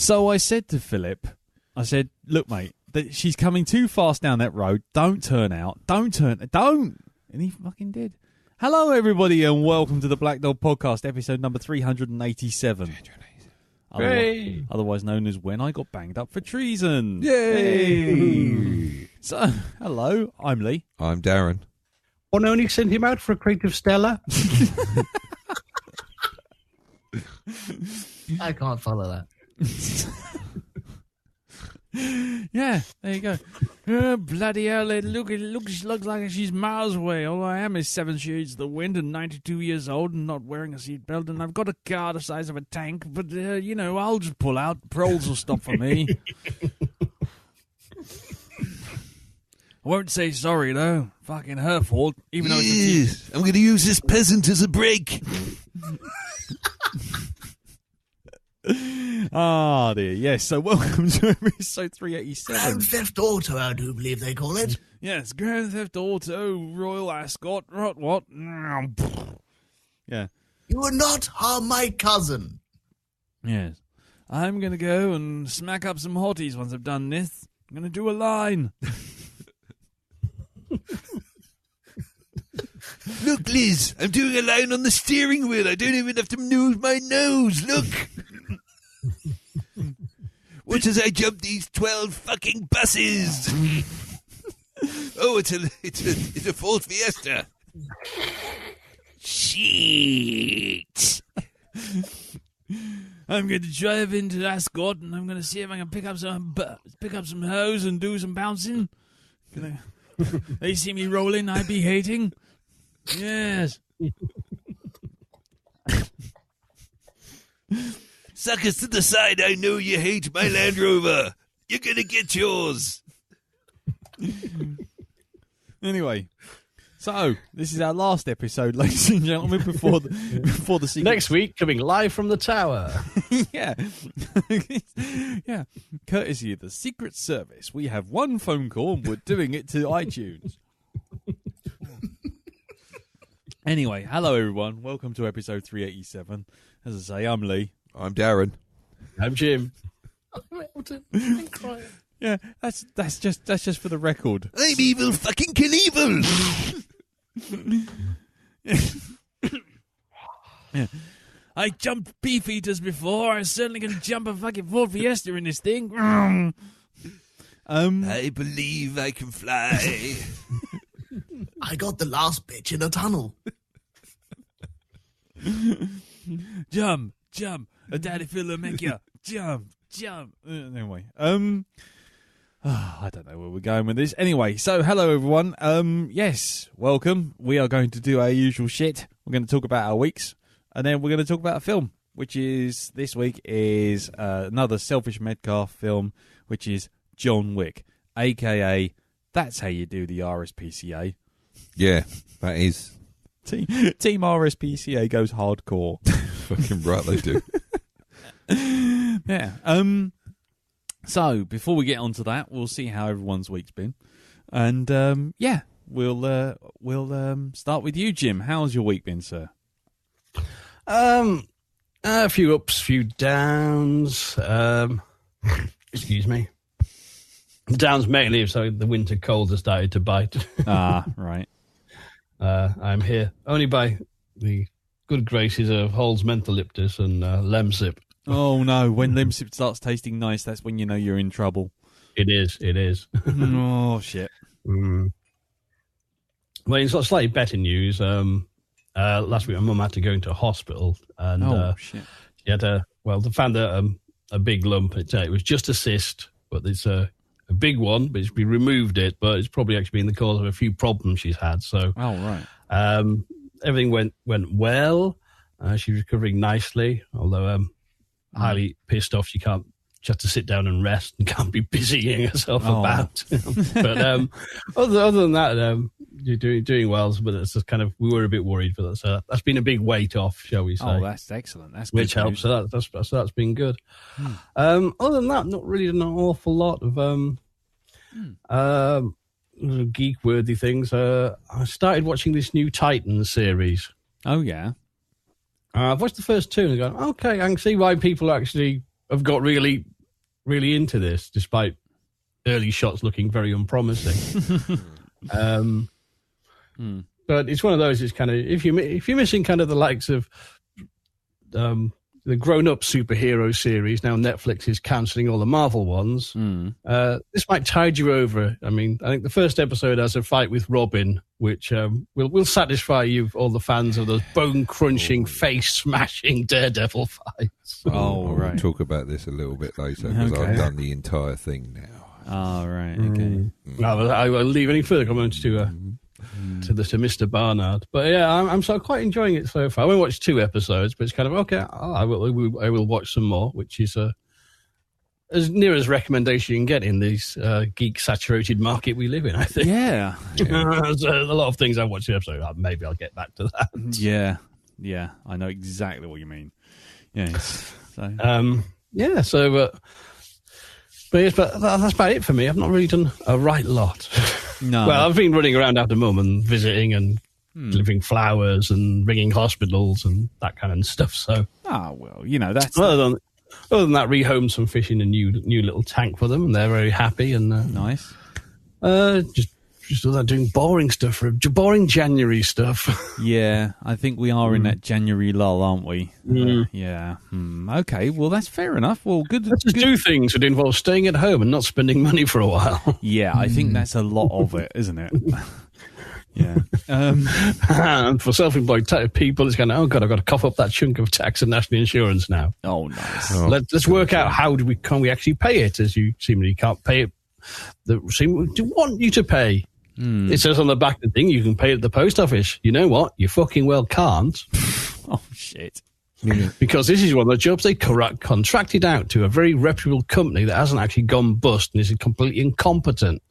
So I said to Philip, look, mate, she's coming too fast down that road. Don't turn out. Don't. And he fucking did. Hello, everybody, and welcome to the Black Dog Podcast, episode number 387. Otherwise known as When I Got Banged Up for Treason. Yay! So, hello, I'm Lee. I'm Darren. One only sent him out for a crate of Stella. I can't follow that. Yeah, there you go. Oh, bloody hell, it looks like she's miles away. All I am is 7 shades of the wind and 92 years old and not wearing a seatbelt, and I've got a car the size of a tank, but, I'll just pull out. Proles will stop for me. I won't say sorry, though. Fucking her fault, even though it's I'm going to use this peasant as a brake. Ah, dear. Yes, so welcome to episode 387. Grand Theft Auto, I do believe they call it. Yes, Grand Theft Auto, Royal Ascot, what? Yeah. You will not harm my cousin. Yes. I'm going to go and smack up some hotties once I've done this. I'm going to do a line. Look, Liz, I'm doing a line on the steering wheel. I don't even have to move my nose. Look. Watch as I jump these 12 fucking buses. Oh, it's a Ford Fiesta. Shit. I'm going to drive into Ascot and I'm going to see if I can pick up some hoes and do some bouncing. They see me rolling, I'd be hating. Yes. Suckers to the side, I know you hate my Land Rover. You're going to get yours. Anyway, so this is our last episode, ladies and gentlemen, before the secret. Next week, coming live from the tower. Yeah. Yeah. Courtesy of the Secret Service, we have one phone call and we're doing it to iTunes. Anyway, hello everyone. Welcome to episode 387. As I say, I'm Lee. I'm Darren. I'm Jim. I'm crying. Yeah, that's just for the record. I'm Evil fucking Knievel. Yeah. I jumped beefeaters before. I certainly can jump a fucking Ford Fiesta in this thing. I believe I can fly. I got the last bitch in a tunnel. Jump. A daddy filler make you jump. Anyway, I don't know where we're going with this. Anyway, so hello everyone. Yes, welcome. We are going to do our usual shit. We're going to talk about our weeks, and then we're going to talk about a film, which is this week is another Selfish Medcalf film, which is John Wick, aka That's How You Do the RSPCA. Yeah, that is. Team RSPCA goes hardcore. Fucking right, they do. Yeah. So before we get onto that, we'll see how everyone's week's been, and we'll start with you, Jim. How's your week been, sir? A few ups, few downs. Excuse me. The downs mainly, so the winter cold has started to bite. Right. I'm here only by the good graces of Hull's Mentholyptus and Lemsip. Oh no, when Lemsip starts tasting nice, that's when you know you're in trouble. It is. Oh, shit. Well, it's got slightly better news. Last week my mum had to go into a hospital and shit. she had they found a big lump. It was just a cyst, but it's a big one, but we removed it, but it's probably actually been the cause of a few problems she's had. So, right. Everything went well. She's recovering nicely, although highly pissed off. She has to sit down and rest and can't be busying herself about. But other than that, you're doing well. But it's just kind of, we were a bit worried, but that's been a big weight off, shall we say? Oh, that's excellent. That's good which helps. So that's been good. Other than that, not really an awful lot of geek-worthy things. I started watching this new Titans series. Oh yeah. I've watched the first two and gone, okay, I can see why people actually have got really really into this, despite early shots looking very unpromising. But it's one of those. It's kind of if you're missing kind of the likes of the grown-up superhero series. Now Netflix is cancelling all the Marvel ones. This might tide you over. I mean, I think the first episode has a fight with Robin, which will satisfy you, all the fans of those bone-crunching, face-smashing Daredevil fights. Oh, right. We'll talk about this a little bit later because I've done the entire thing now. Oh, right. Okay. I won't leave any further comments to Mr. Barnard, but yeah, I'm sort of quite enjoying it so far. I only watched 2 episodes, but it's kind of okay. I will watch some more, which is as near as recommendation you can get in this geek saturated market we live in. I think. Yeah. There's a lot of things I watched the episode. Maybe I'll get back to that. Yeah, I know exactly what you mean. Yes. So. But that's about it for me. I've not really done a right lot. No. Well, I've been running around after mum and visiting and delivering flowers and ringing hospitals and that kind of stuff. So, that's other than that, rehomed some fish in a new little tank for them, and they're very happy and nice. Just doing boring stuff, boring January stuff. Yeah, I think we are in that January lull, aren't we? Yeah. Okay, well, that's fair enough. Well, good. Let's just do things that involve staying at home and not spending money for a while. Yeah, I think that's a lot of it, isn't it? Yeah. And for self-employed people, it's going, oh, God, I've got to cough up that chunk of tax and national insurance now. Oh, nice. Let's work out how can we actually pay it, as you seemingly can't pay it. They seem to want you to pay. It says on the back of the thing, you can pay at the post office. You know what? You fucking well can't. Oh, shit. Because this is one of the jobs they contracted out to a very reputable company that hasn't actually gone bust and is completely incompetent.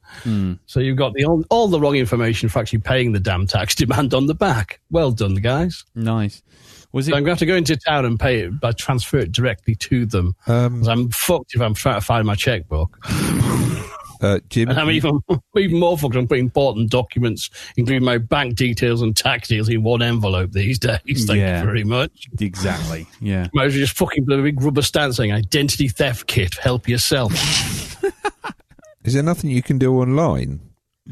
So you've got all the wrong information for actually paying the damn tax demand on the back. Well done, guys. Nice. So I'm going to have to go into town and pay it, but transfer it directly to them. I'm fucked if I'm trying to find my checkbook. Jim, and I'm even more fucked. I'm putting important documents, including my bank details and tax deals, in one envelope these days. Thank you very much. Exactly. Yeah. Might as well just fucking put a big rubber stamp saying "Identity Theft Kit. Help yourself." Is there nothing you can do online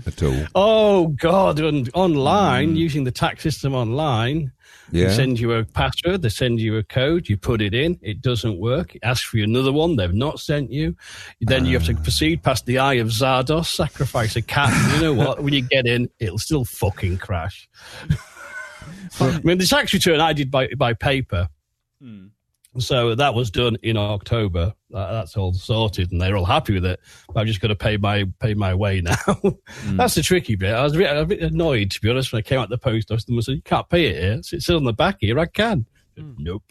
at all? Oh God! Online, using the tax system online. Yeah. They send you a password, they send you a code, you put it in, it doesn't work, it asks for you another one they've not sent you. Then you have to proceed past the Eye of Zardos, sacrifice a cat. You know what? When you get in, it'll still fucking crash. I mean, the tax return I did by paper. So that was done in October. That's all sorted, and they're all happy with it. But I've just got to pay my way now. That's the tricky bit. I was a bit annoyed, to be honest, when I came out the post office and said, "You can't pay it here. It's on the back here. I can." Nope.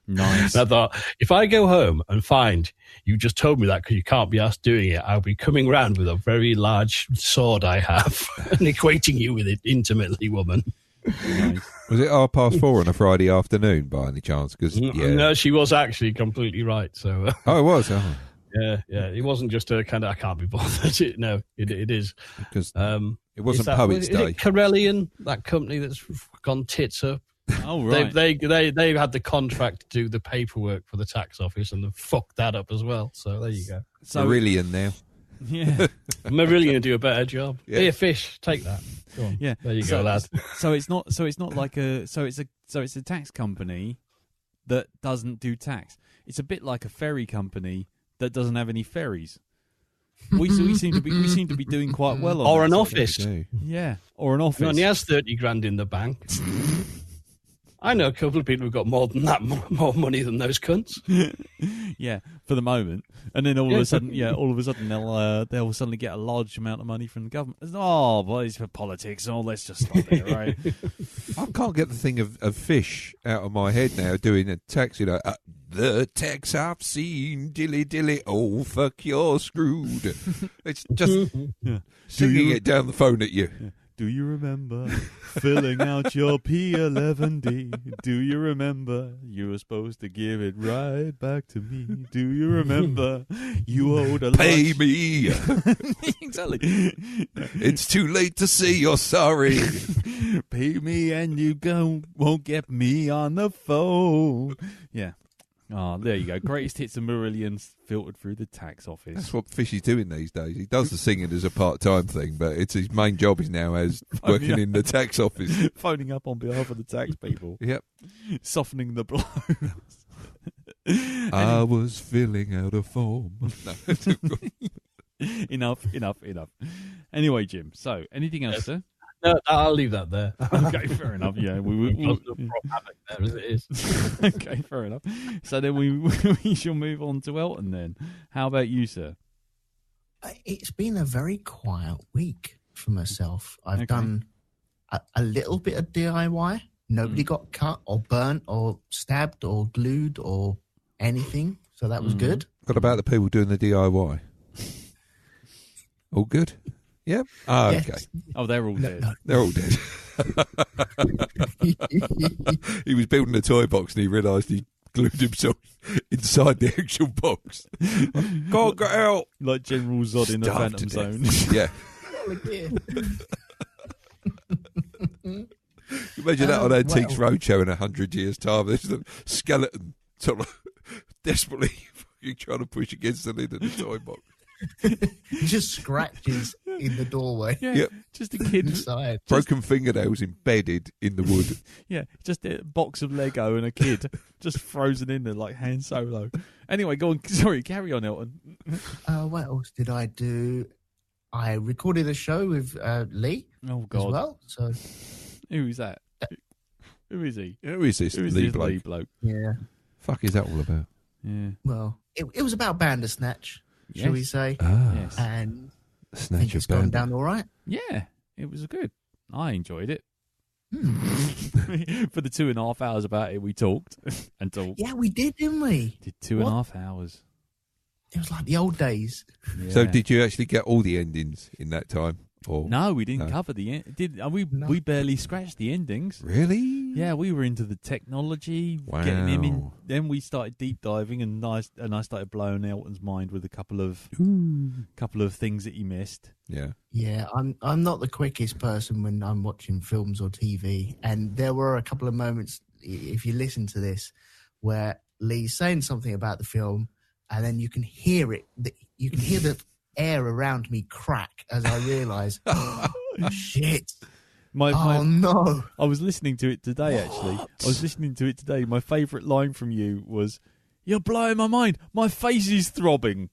Nice. And I thought, if I go home and find you just told me that because you can't be asked doing it, I'll be coming round with a very large sword I have and equating you with it intimately, woman. Nice. Was it 4:30 on a Friday afternoon by any chance? No, she was actually completely right. So it was. Oh. Yeah. It wasn't just a kind of I can't be bothered. No, it is because it wasn't Poets' Day. Is it Corellian, that company that's gone tits up? Oh right. They had the contract to do the paperwork for the tax office and they fucked that up as well. So there you go. So Marillion now. Yeah. I'm really going to do a better job. Yeah. Here, fish, take that. Go on. Yeah. There you go, lad. So it's not like it's a tax company that doesn't do tax. It's a bit like a ferry company that doesn't have any ferries. We seem to be doing quite well on or that an office. Yeah. Or an office. He only has 30 grand in the bank. I know a couple of people who've got more than that, more money than those cunts. Yeah, for the moment, and then all of a sudden they'll suddenly get a large amount of money from the government. Oh, boy, it's for politics. Oh, let's just stop it, right? I can't get the thing of fish out of my head now. Doing a tax, the tax I've seen, dilly dilly. Oh, fuck, you're screwed. It's just singing it down the phone at you. Yeah. Do you remember filling out your P11D? Do you remember you were supposed to give it right back to me? Do you remember you owed a Pay lunch? me. Exactly. It's too late to say you're sorry. Pay me and you won't get me on the phone. Yeah. Oh, there you go. Greatest hits of Marillion filtered through the tax office. That's what Fish is doing these days. He does the singing as a part-time thing, but it's his main job is now as working in the tax office. Phoning up on behalf of the tax people. Yep. Softening the blow. I was filling out a form. Enough. Anyway, Jim, so anything else, sir? No, I'll leave that there. Okay, fair enough. Yeah, we Havoc there as it is. Okay, fair enough. So then we shall move on to Elton then. How about you, sir? It's been a very quiet week for myself. I've done a little bit of DIY. Nobody got cut or burnt or stabbed or glued or anything. So that was good. What about the people doing the DIY? All good? Yep. Ah, Yes. okay. Oh, they're all dead. No. They're all dead. He was building a toy box and he realised he glued himself inside the actual box. Can't get out. Like General Zod in the Starved Phantom to Zone. death. Yeah. Imagine that on Antiques Roadshow in 100 years' time. There's the skeleton sort of desperately fucking trying to push against the lid of the toy box. Just scratches in the doorway. Yeah, Yep. just a kid. Inside. Broken fingernails embedded in the wood. Yeah, just a box of Lego and a kid just frozen in there like Han Solo. Anyway, go on. Sorry, carry on, Elton. What else did I do? I recorded a show with Lee Oh, as God. well. So Who is that? Who is he? Who is this Who is Lee this bloke? Lee bloke? yeah, Fuck is that all about? Yeah. well, it was about Bandersnatch, shall we Yes. say? Ah, Yes. And I Snatch think of it's gone Band. down all right. Yeah, it was good. I enjoyed it. Hmm. For the 2.5 hours about it, we talked and talked. Yeah, we did, didn't we? Did 2.5 hours. It was like the old days. Yeah. So did you actually get all the endings in that time? Or No, we didn't No. cover the end. We No. barely scratched the endings. Really? Yeah, we were into the technology, Wow. getting him in. Then we started deep diving, and I started blowing Elton's mind with a couple of things that he missed. Yeah. Yeah, I'm not the quickest person when I'm watching films or TV, and there were a couple of moments, if you listen to this, where Lee's saying something about the film, and then you can hear it. You can hear the air around me crack as I realise, oh, shit. Oh no! I was listening to it today. Actually, I was listening to it today. My favourite line from you was, "You're blowing my mind. My face is throbbing."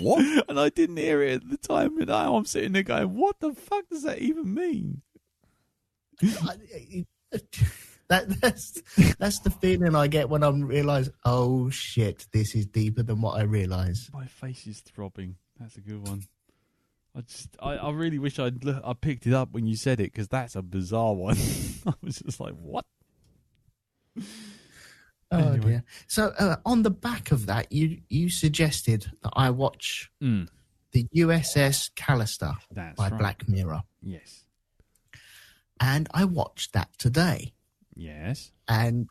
What? And I didn't hear it at the time, and now I'm sitting there going, "What the fuck does that even mean?" That's the feeling I get when I realise, oh shit, this is deeper than what I realise. My face is throbbing. That's a good one. I really wish I picked it up when you said it, because that's a bizarre one. I was just like, what? Oh Anyway. dear. So on the back of that, you suggested that I watch the USS Callister That's by right. Black Mirror, Yes. and I watched that today. Yes. And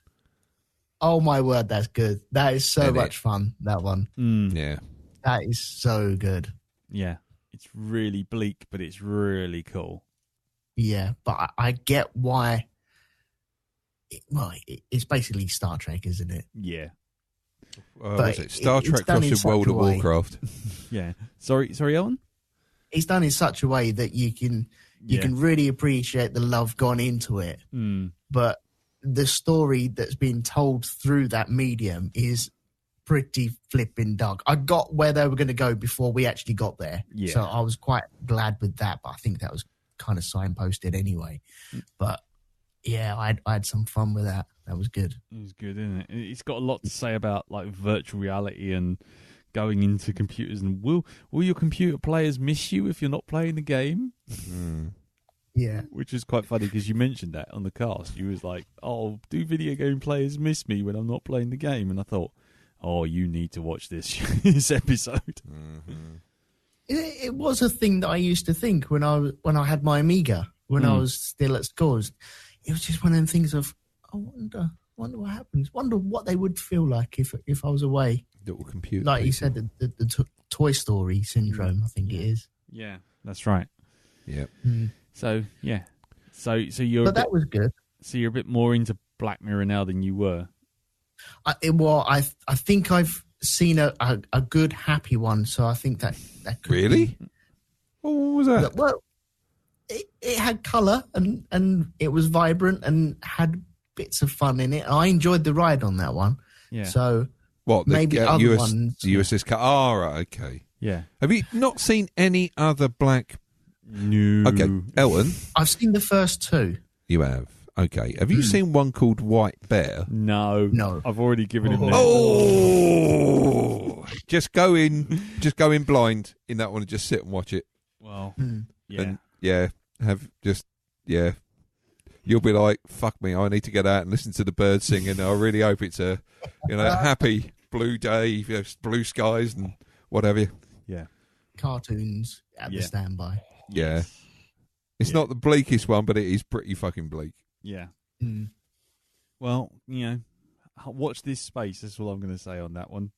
oh my word, that's good. That is so Isn't it? much fun. That one. Yeah. That is so good. Yeah. It's really bleak, but it's really cool. Yeah, but I get why. It's basically Star Trek, isn't it? Yeah. But Was it Star it's Trek done in crossed such World a of way. Warcraft? Yeah. Sorry, Ellen? It's done in such a way that you can really appreciate the love gone into it. But the story that's been told through that medium is pretty flipping dark. I got where they were going to go before we actually got there. Yeah. So I was quite glad with that, but I think that was kind of signposted anyway. But yeah, I had some fun with that. That was good. It was good, isn't it? It's got a lot to say about like virtual reality and going into computers. And will your computer players miss you if you're not playing the game? Yeah. Which is quite funny, because you mentioned that on the cast. You was like, "Oh, do video game players miss me when I'm not playing the game?" And I thought, "Oh, you need to watch this this episode." It was a thing that I used to think when I had my Amiga, when I was still at school. It was just one of them things of, I wonder what happens. Wonder what they would feel like if I was away. Little computer. Like you people. said, the Toy Story syndrome, I think it is. Yeah, that's right. Yeah. So yeah, so you're But that was good. so you're a bit more into Black Mirror now than you were. I think I've seen a good happy one, so I think that could Really? be. What was that? Well, it had colour and it was vibrant and had bits of fun in it. I enjoyed the ride on that one. Yeah. So What, maybe other ones. the USS right, okay. Yeah. Have you not seen any other black... No. Okay, Ellen, I've seen the first two. you have. Okay, have you seen one called White Bear? No. No. I've already given him that. Oh! Just go in blind in that one and just sit and watch it. Well, And you'll be like, fuck me, I need to get out and listen to the birds singing. I really hope it's a happy blue day, blue skies and whatever. Yeah. Cartoons at the standby. Yeah. It's not the bleakest one, but it is pretty fucking bleak. Yeah. Mm. Well, watch this space. That's all I'm going to say on that one.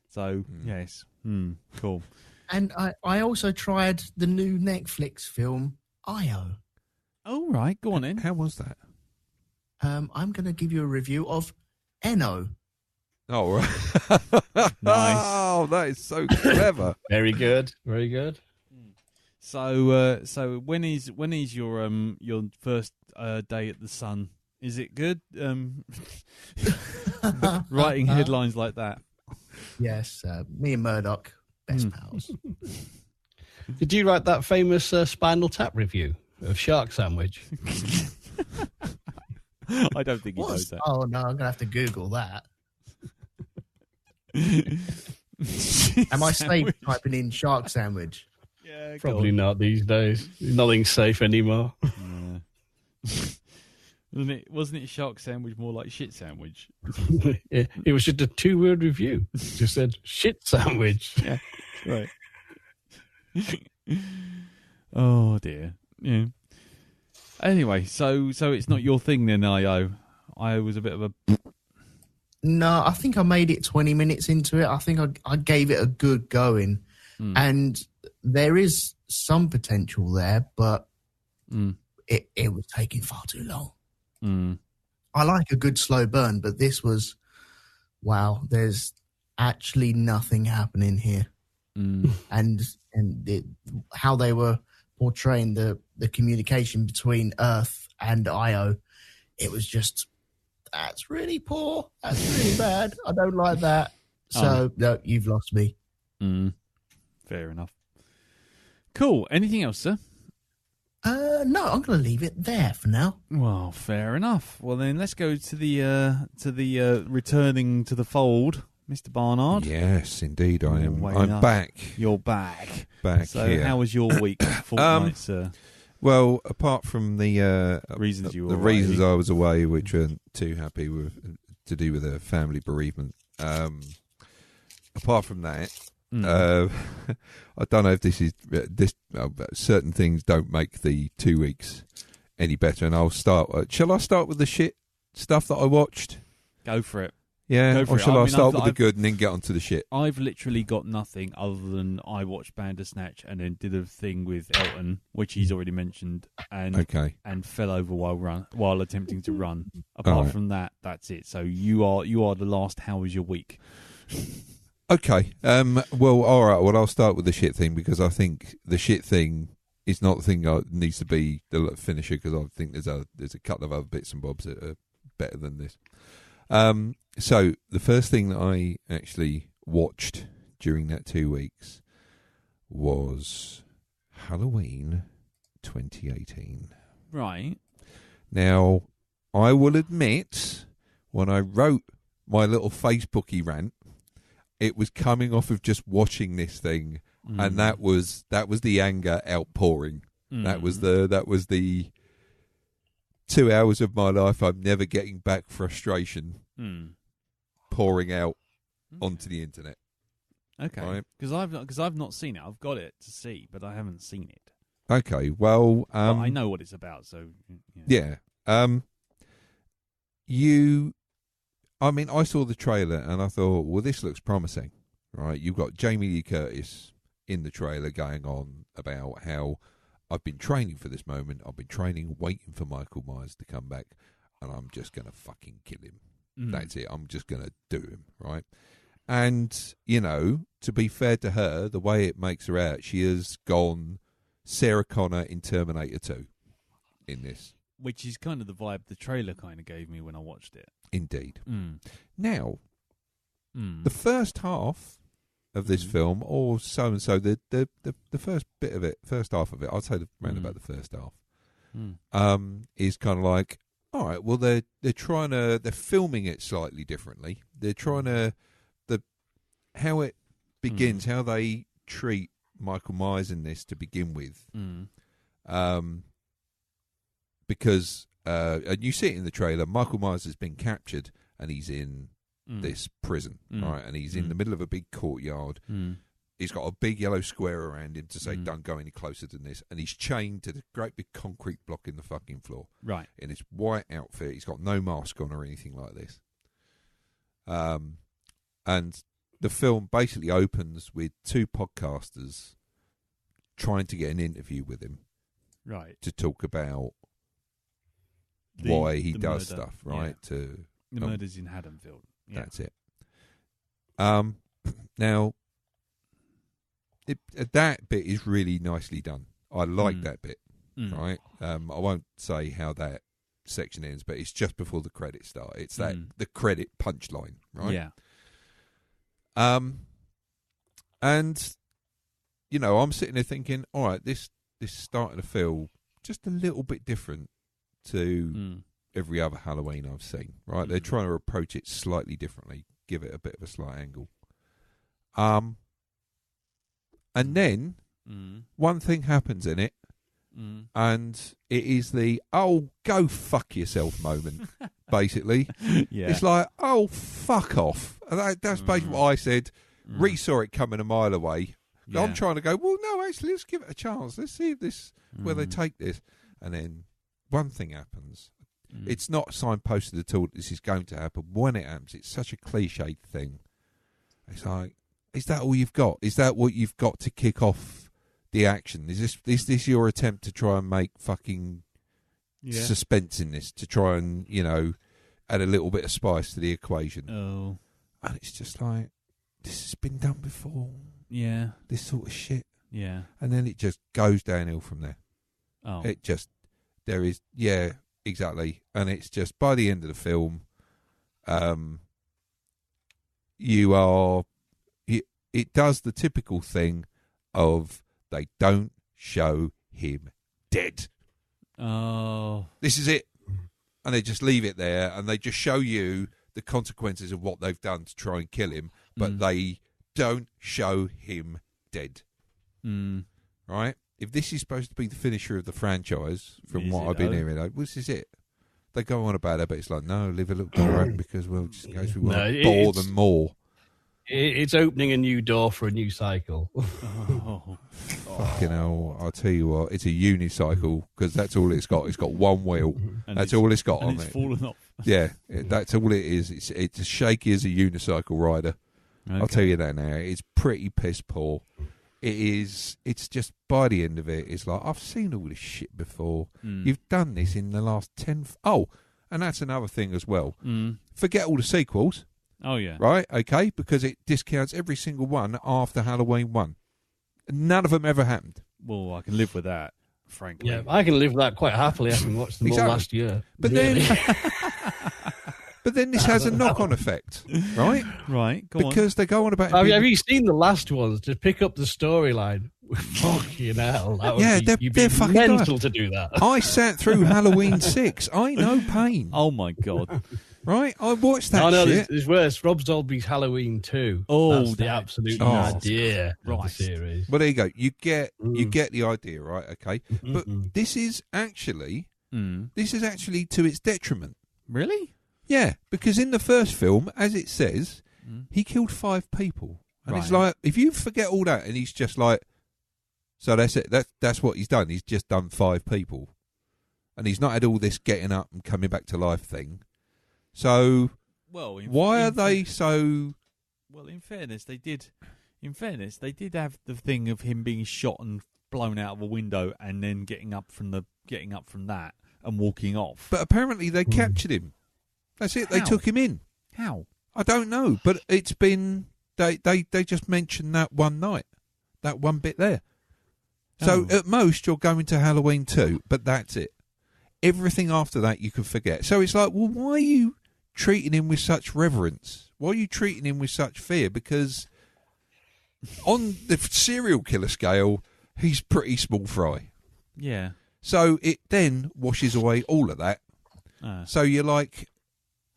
So, yes. Cool. And I also tried the new Netflix film, Io. All right. Go on in. How was that? I'm going to give you a review of Eno. Oh, right. Nice. Oh, that is so clever. Very good. Very good. So when is your first day at the Sun? Is it good? Writing headlines like that. Yes, me and Murdoch, best pals. Did you write that famous Spinal Tap review of Shark Sandwich? I don't think he knows that. Oh no, I'm going to have to Google that. Am I safe typing in shark sandwich? Yeah, Probably not these days. Nothing's safe anymore. Wasn't it shark sandwich more like shit sandwich? It was just a 2-word review. It just said shit sandwich. Yeah, right. Oh dear. Yeah. Anyway, so it's not your thing then, IO. IO was a bit of a. No, I think I made it 20 minutes into it. I think I gave it a good going. And there is some potential there, but it was taking far too long. I like a good slow burn, but this was, wow, there's actually nothing happening here. And how they were portraying the communication between Earth and Io, it was just, that's really poor. That's really bad. I don't like that. So, no, you've lost me. Fair enough. Cool. Anything else, sir? No, I'm going to leave it there for now. Well, fair enough. Well, then let's go to the returning to the fold, Mr. Barnard. Yes, indeed, I am. I'm back. You're back. So, here. How was your week? Fortnight, sir? Well, apart from the reasons you were away. reasons I was away, which weren't too happy with, to do with a family bereavement. Apart from that, I don't know if this is certain things don't make the 2 weeks any better. And I'll start. Shall I start with the shit stuff that I watched? Go for it. Yeah, or shall I start with the I've, good and then get onto the shit? I've literally got nothing other than I watched Bandersnatch and then did a thing with Elton, which he's already mentioned, and fell over while attempting to run. Apart from that, that's it. So you are the last. How was your week? Okay. Well, all right. Well, I'll start with the shit thing because I think the shit thing is not the thing that needs to be the finisher because I think there's a couple of other bits and bobs that are better than this. So the first thing that I actually watched during that 2 weeks was Halloween 2018. Right. Now, I will admit, when I wrote my little Facebooky rant, it was coming off of just watching this thing, and that was the anger outpouring. That was the 2 hours of my life I'm never getting back frustration pouring out onto the internet. Okay, because I've not seen it. I've got it to see, but I haven't seen it. Okay, well, but I know what it's about. So yeah. I saw the trailer and I thought, well, this looks promising, right? You've got Jamie Lee Curtis in the trailer going on about how I've been training for this moment. I've been training, waiting for Michael Myers to come back, and I'm just going to fucking kill him. That's it. I'm just going to do him, right? And, you know, to be fair to her, the way it makes her out, she has gone Sarah Connor in Terminator 2 in this. Which is kind of the vibe the trailer kind of gave me when I watched it. Indeed. Mm. Now, Mm. the first half of this film, or so-and-so, the first bit of it, first half of it, I'd say around about the first half, is kind of like, all right, well, they're filming it slightly differently. They're trying to, how it begins, how they treat Michael Myers in this to begin with. Because, and you see it in the trailer, Michael Myers has been captured and he's in this prison, right? And he's in the middle of a big courtyard. He's got a big yellow square around him to say, don't go any closer than this. And he's chained to the great big concrete block in the fucking floor. Right. In his white outfit. He's got no mask on or anything like this. And the film basically opens with two podcasters trying to get an interview with him. Right. To talk about why he does murder, stuff, right? To the murders in Haddonfield. Yeah. That's it. Now, that bit is really nicely done. I like that bit, right? I won't say how that section ends, but it's just before the credits start. It's that the credit punchline, right? Yeah. And you know, I'm sitting there thinking, all right, this starting to feel just a little bit different to every other Halloween I've seen, right? They're trying to approach it slightly differently, give it a bit of a slight angle. And then one thing happens in it, and it is the, oh, go fuck yourself moment, basically. Yeah. It's like, oh, fuck off. And that's basically what I said. Re-saw it coming a mile away. Yeah. I'm trying to go, well, no, actually, let's give it a chance. Let's see if where they take this. And then one thing happens. It's not signposted at all that this is going to happen. When it happens, it's such a cliched thing. It's like, is that all you've got? Is that what you've got to kick off the action? Is this your attempt to try and make fucking suspense in this? To try and, you know, add a little bit of spice to the equation? Oh. And it's just like, this has been done before. Yeah. This sort of shit. Yeah. And then it just goes downhill from there. Oh. It just, there is, yeah, exactly. And it's just, by the end of the film, it does the typical thing of they don't show him dead. Oh. This is it. And they just leave it there and they just show you the consequences of what they've done to try and kill him, but they don't show him dead. Right? If this is supposed to be the finisher of the franchise, from what I've been hearing, like, this is it. They go on about it, but it's like, no, leave a little door open because, well, just in case we want to bore them more. It's opening a new door for a new cycle. Fucking hell, I'll tell you what, it's a unicycle because that's all it's got. It's got one wheel. And that's all it's got on it's it. fallen off. Yeah, that's all it is. It's as shaky as a unicycle rider. Okay. I'll tell you that now. It's pretty piss poor. It is. It's just, by the end of it, it's like, I've seen all this shit before. You've done this in the last 10... Oh, and that's another thing as well. Forget all the sequels. Oh, yeah. Right? Okay? Because it discounts every single one after Halloween 1. None of them ever happened. Well, I can live with that, frankly. Yeah, I can live with that quite happily, having watched them all last year. But then this has a knock-on effect, right? Right, go because they go on about... Have you seen the last ones? To pick up the storyline, fucking hell. You'd be fucking mental to do that. I sat through Halloween 6. I know pain. Oh, my God. Right? I watched that no, shit. There's worse. Rob Zombie's Halloween 2. Oh, that's the absolute idea of the series. Well, there you go. You get the idea, right? Okay. But this is actually to its detriment. Really? Yeah, because in the first film, as it says, he killed 5 people. And it's like, if you forget all that, and he's just like, so that's it. That's what he's done. He's just done 5 people. And he's not had all this getting up and coming back to life thing. So, why are they so... Well, in fairness, they did have the thing of him being shot and blown out of a window and then getting up from that and walking off. But apparently they captured him. That's it. They How? took him in. How? I don't know, but it's been they just mentioned that one night, that one bit there. So Oh. at most you're going to Halloween 2, but that's it. Everything after that you can forget. So it's like, well, why are you treating him with such reverence? Why are you treating him with such fear? Because on the serial killer scale, he's pretty small fry. Yeah. So it then washes away all of that. So you're like,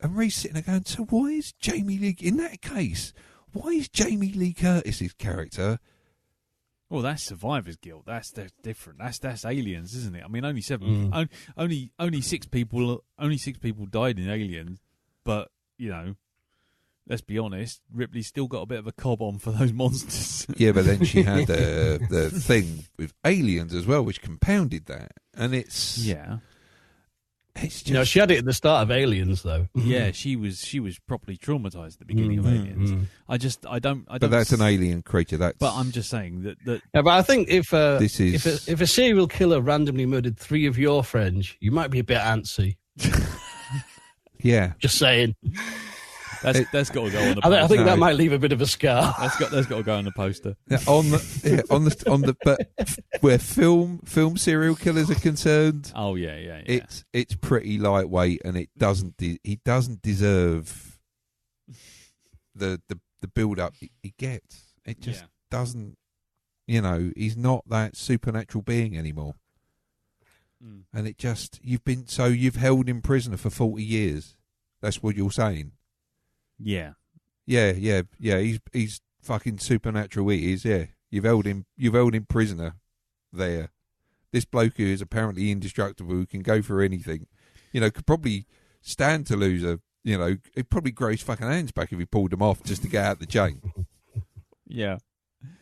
and Ree's sitting there going, so why is Jamie Lee, in that case, why is Jamie Lee Curtis's character? Well, that's survivor's guilt. That's different. That's aliens, isn't it? I mean, only seven, only six people died in Aliens, but you know, let's be honest, Ripley's still got a bit of a cob on for those monsters. Yeah, but then she had the thing with Aliens as well, which compounded that, and it's it's just, You know, she had it at the start of Aliens, though. yeah, she was properly traumatized at the beginning of Aliens. I don't. But that's an alien creature. That's. But I'm just saying that. Yeah, but I think if This is- if a serial killer randomly murdered 3 of your friends, you might be a bit antsy. Yeah. Just saying. That's got to go on the poster. I think that might leave a bit of a scar. That's got to go on the poster. Yeah, on the but where film serial killers are concerned, Oh yeah. it's pretty lightweight, and he doesn't deserve the build up he gets. It just doesn't. You know, he's not that supernatural being anymore. And it just you've held him prisoner for 40 years. That's what you're saying. Yeah. Yeah. He's fucking supernatural. He is. Yeah, you've held him prisoner there. This bloke who is apparently indestructible, who can go through anything, you know, could probably stand to lose a. You know, he'd probably grow his fucking hands back if he pulled them off just to get out the chain. Yeah.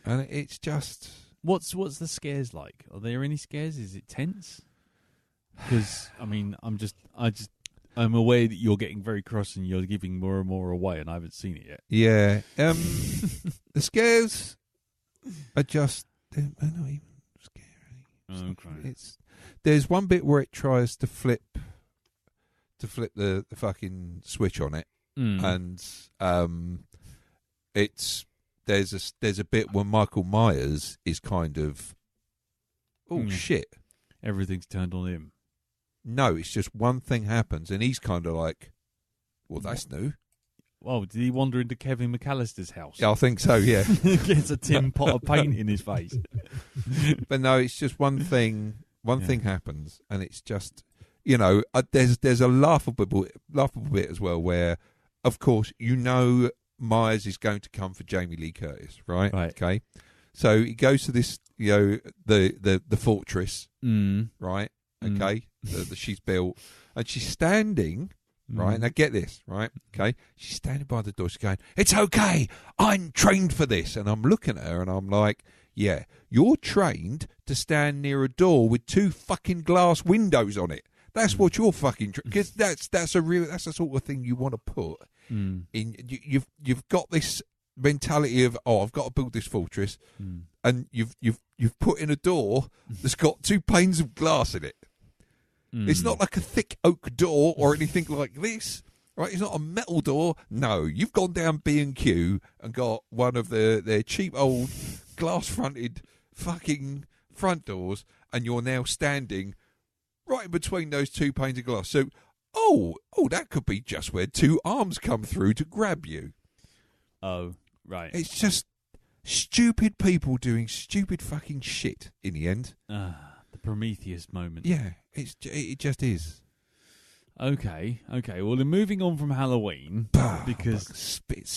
And it's just. What's the scares like? Are there any scares? Is it tense? Because I mean, I'm aware that you're getting very cross and you're giving more and more away, and I haven't seen it yet. Yeah. The scares are just. They're not even scary. Okay. There's one bit where it tries to flip the fucking switch on it, and there's a bit where Michael Myers is kind of shit. Everything's turned on him. No, it's just one thing happens, and he's kind of like, well, that's new. Oh, did he wander into Kevin McAllister's house? Yeah, I think so, yeah. Gets a tin pot of paint in his face. But no, it's just one thing. One thing happens, and it's just, you know, there's a laughable bit as well, where, of course, you know Myers is going to come for Jamie Lee Curtis, right? Okay. So he goes to this, you know, the fortress, right? Okay, that she's built, and she's standing, right? Now get this, right? Okay, she's standing by the door. She's going, "It's okay, I'm trained for this." And I'm looking at her, and I'm like, "Yeah, you're trained to stand near a door with 2 fucking glass windows on it. That's what you're fucking because that's the sort of thing you want to put in. You've got this mentality of, oh, I've got to build this fortress, and you've put in a door that's got 2 panes of glass in it. It's not like a thick oak door or anything like this, right? It's not a metal door. No, you've gone down B&Q and got one of their cheap old glass-fronted fucking front doors, and you're now standing right in between those 2 panes of glass. So, oh, that could be just where 2 arms come through to grab you. Oh, right. It's just stupid people doing stupid fucking shit in the end. The Prometheus moment. Yeah, it just is. Okay. Well, then moving on from Halloween, because spit.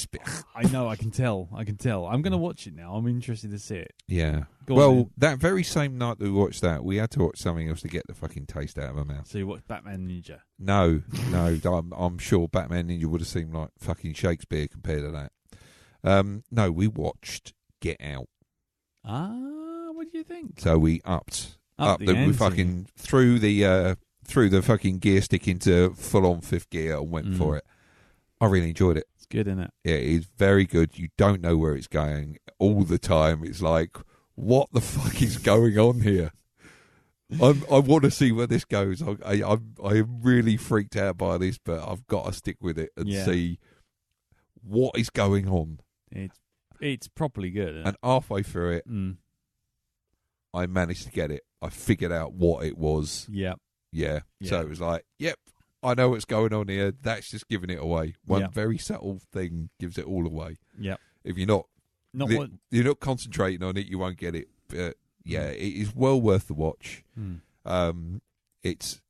I know, I can tell. I'm going to watch it now. I'm interested to see it. Yeah. Go on, well, then. that very same night that we watched that, we had to watch something else to get the fucking taste out of our mouth. So you watched Batman Ninja? No. I'm sure Batman Ninja would have seemed like fucking Shakespeare compared to that. No, we watched Get Out. What do you think? So we upped the we ante. fucking threw the fucking gear stick into full on 5th gear and went for it. I really enjoyed it. It's good, isn't it? Yeah, it's very good. You don't know where it's going all the time. It's like, what the fuck is going on here? I want to see where this goes. I'm really freaked out by this, but I've got to stick with it and see what is going on. It's properly good. Isn't it? And halfway through it, I managed to get it. I figured out what it was. Yep. Yeah. So it was like, yep, I know what's going on here. That's just giving it away. One very subtle thing gives it all away. Yep. If you're not concentrating on it, you won't get it. But yeah, it is well worth the watch. It's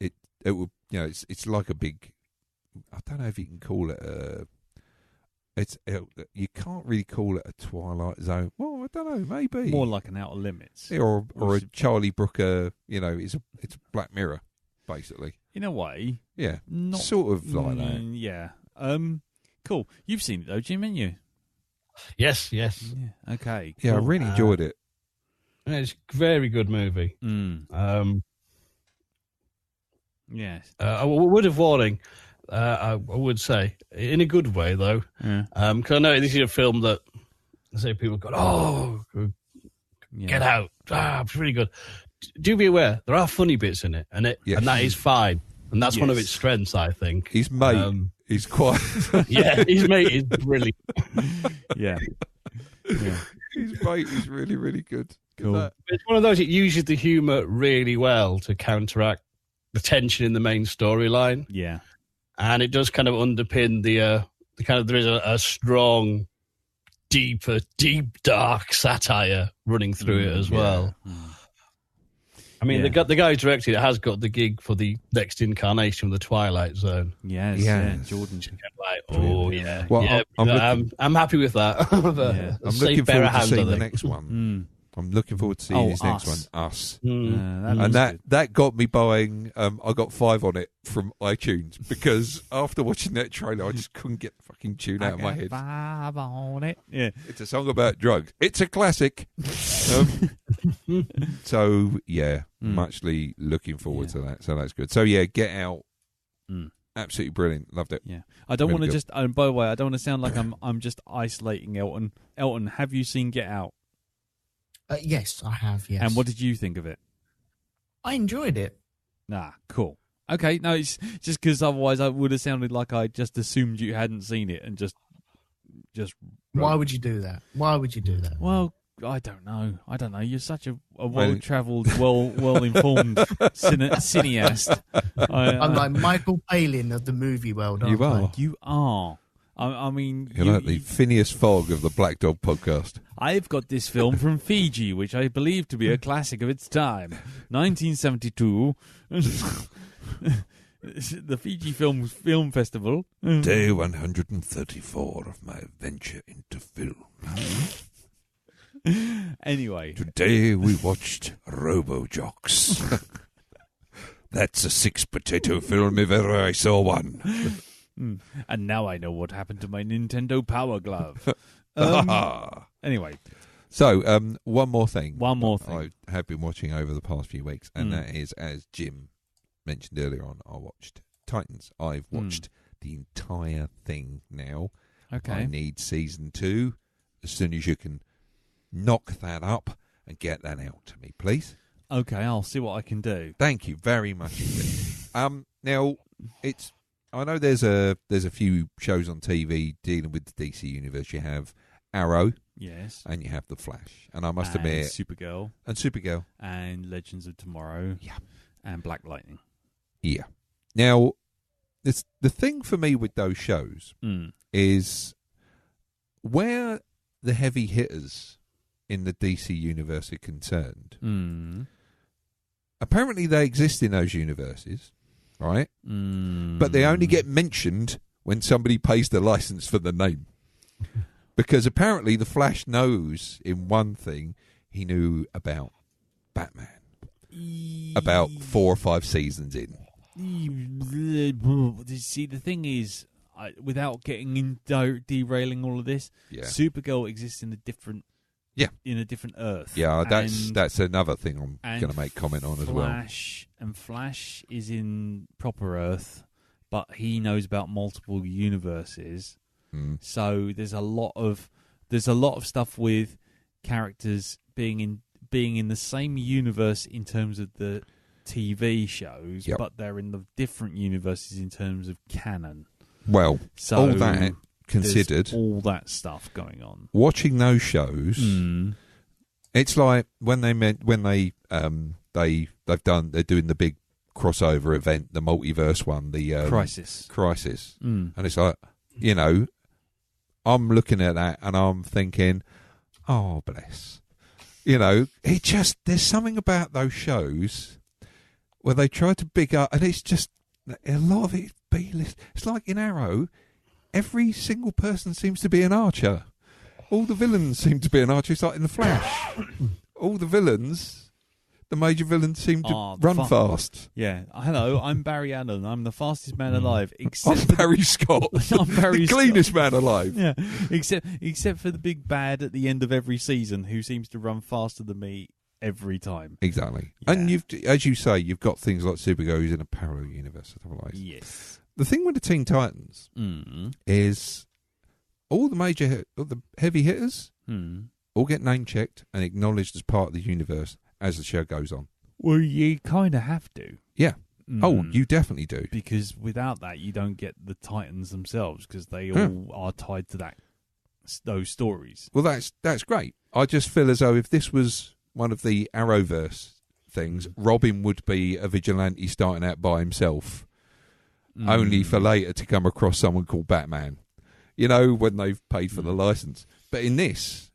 like a big. I don't know if you can call it a. You can't really call it a Twilight Zone. Well, I don't know. Maybe more like an Outer Limits, or a Charlie Brooker. It's a Black Mirror, basically. In a way, yeah, not sort of like that. Yeah. Cool. You've seen it though, Jim, haven't you? Yes. Yeah. Okay. Yeah, Cool. I really enjoyed it. It's a very good movie. Yes. A word of warning, I would say, in a good way, though. Because I know this is a film that, say, people go, get out. It's really good. Do be aware, there are funny bits in it, and that is fine. And that's one of its strengths, I think. His mate is quite... his mate is brilliant. Yeah. His mate is really, really good. Cool. It's one of those, it uses the humour really well to counteract the tension in the main storyline. Yeah. And it does kind of underpin the kind of, there is a strong, deep, dark satire running through it as well. I mean, the guy who directed it has got the gig for the next incarnation of the Twilight Zone. Yes. Jordan. Like, Well, I'm happy with that. I'm looking forward to seeing the next one. I'm looking forward to seeing his next one, Us. And that got me buying, I got 5 on it from iTunes, because after watching that trailer, I just couldn't get the fucking tune out of my head. 5 on it. Yeah. It's a song about drugs. It's a classic. So, muchly looking forward to that. So that's good. So, Get Out. Absolutely brilliant. Loved it. Yeah. I don't want to just, by the way, I don't want to sound like I'm just isolating Elton. Elton, have you seen Get Out? Yes, I have, yes. And what did you think of it? I enjoyed it. Cool. Okay, no, it's just because otherwise I would have sounded like I just assumed you hadn't seen it and just. Why would you do that? Well, I don't know. You're such a well-travelled, well-informed cineast. I'm like Michael Palin of the movie world. You are. You are. I mean, you're like the Phineas Fogg of the Black Dog podcast. I've got this film from Fiji, which I believe to be a classic of its time, 1972. The Fiji Film Festival. Day 134 of my venture into film. Anyway. Today we watched Robo-Jocks. That's a 6-potato film if ever I saw one. And now I know what happened to my Nintendo Power Glove. Anyway. So, one more thing. I have been watching over the past few weeks, and that is, as Jim mentioned earlier on, I watched Titans. I've watched the entire thing now. Okay. I need season 2 as soon as you can knock that up and get that out to me, please. Okay, I'll see what I can do. Thank you very much indeed. Now, I know there's a few shows on TV dealing with the DC universe. You have Arrow, yes, and you have the Flash, and I must admit, Supergirl, and Legends of Tomorrow, and Black Lightning. Yeah. Now, the thing for me with those shows is where the heavy hitters in the DC universe are concerned. Apparently, they exist in those universes. Right? But they only get mentioned when somebody pays the license for the name. Because apparently the Flash knows in one thing he knew about Batman. About 4 or 5 seasons in. See, the thing is, without getting in derailing all of this, Supergirl exists in a different Earth. Yeah, that's another thing I'm going to make comment on as well. Flash is in proper Earth, but he knows about multiple universes. So there's a lot of stuff with characters being in the same universe in terms of the TV shows, Yep. but they're in the different universes in terms of canon. Well, So all that considered, there's all that stuff going on. watching those shows, it's like when they're doing the big crossover event, the multiverse one, the Crisis, and it's like, you know, I'm looking at that and I'm thinking, oh bless, you know, there's something about those shows where they try to big up, and it's just a lot of it B-list. It's like in Arrow, every single person seems to be an archer. All the villains seem to be an archer. It's like in The Flash. All the villains, the major villains seem to run fast. Yeah. Hello, I'm Barry Allen. I'm the fastest man alive. I'm Except Barry Scott. I'm Barry the cleanest man alive. Yeah. Except for the big bad at the end of every season, who seems to run faster than me every time. Exactly. Yeah. And as you say, you've got things like Supergirl who's in a parallel universe. Otherwise. Yes. The thing with the Teen Titans is all the heavy hitters all get name checked and acknowledged as part of the universe as the show goes on. Well, you kind of have to. Yeah. Oh, you definitely do. Because without that, you don't get the Titans themselves, because they all are tied to those stories. Well, that's great. I just feel as though if this was one of the Arrowverse things, Robin would be a vigilante starting out by himself, only for later to come across someone called Batman. You know, when they've paid for the license. But in this,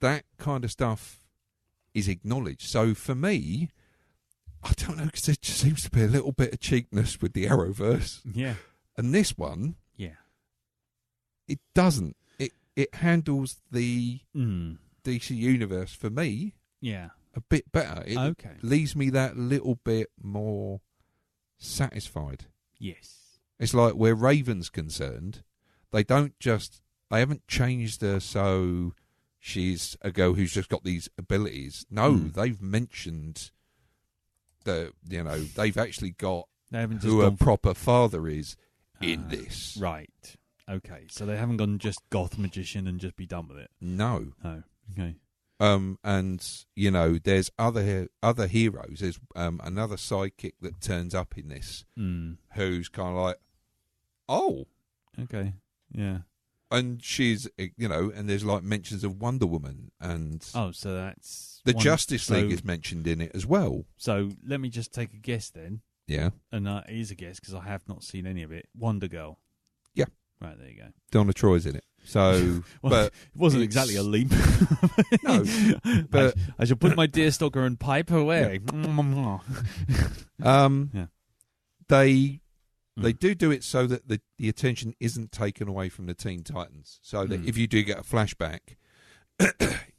that kind of stuff is acknowledged. So for me, I don't know, because there just seems to be a little bit of cheapness with the Arrowverse. Yeah. And this one, it doesn't. It handles the DC universe, for me, a bit better. It leaves me that little bit more satisfied. Yes. It's like where Raven's concerned, they haven't changed her so she's a girl who's just got these abilities. No, they've mentioned they've actually got who her proper father is in this. Right. Okay. So they haven't gone just goth magician and just be done with it. No. Oh. Okay. And you know, there's other heroes. There's another sidekick that turns up in this, who's kind of like, oh, okay, yeah. And she's, you know, and there's like mentions of Wonder Woman and so that's the Justice League is mentioned in it as well. So let me just take a guess then. Yeah, and it is a guess because I have not seen any of it. Wonder Girl. Yeah. Right, there you go. Donna Troy's in it. So, well, but it wasn't exactly a leap. No, but I should put my deerstalker and pipe away. Yeah. They do it so that the attention isn't taken away from the Teen Titans. So that if you do get a flashback,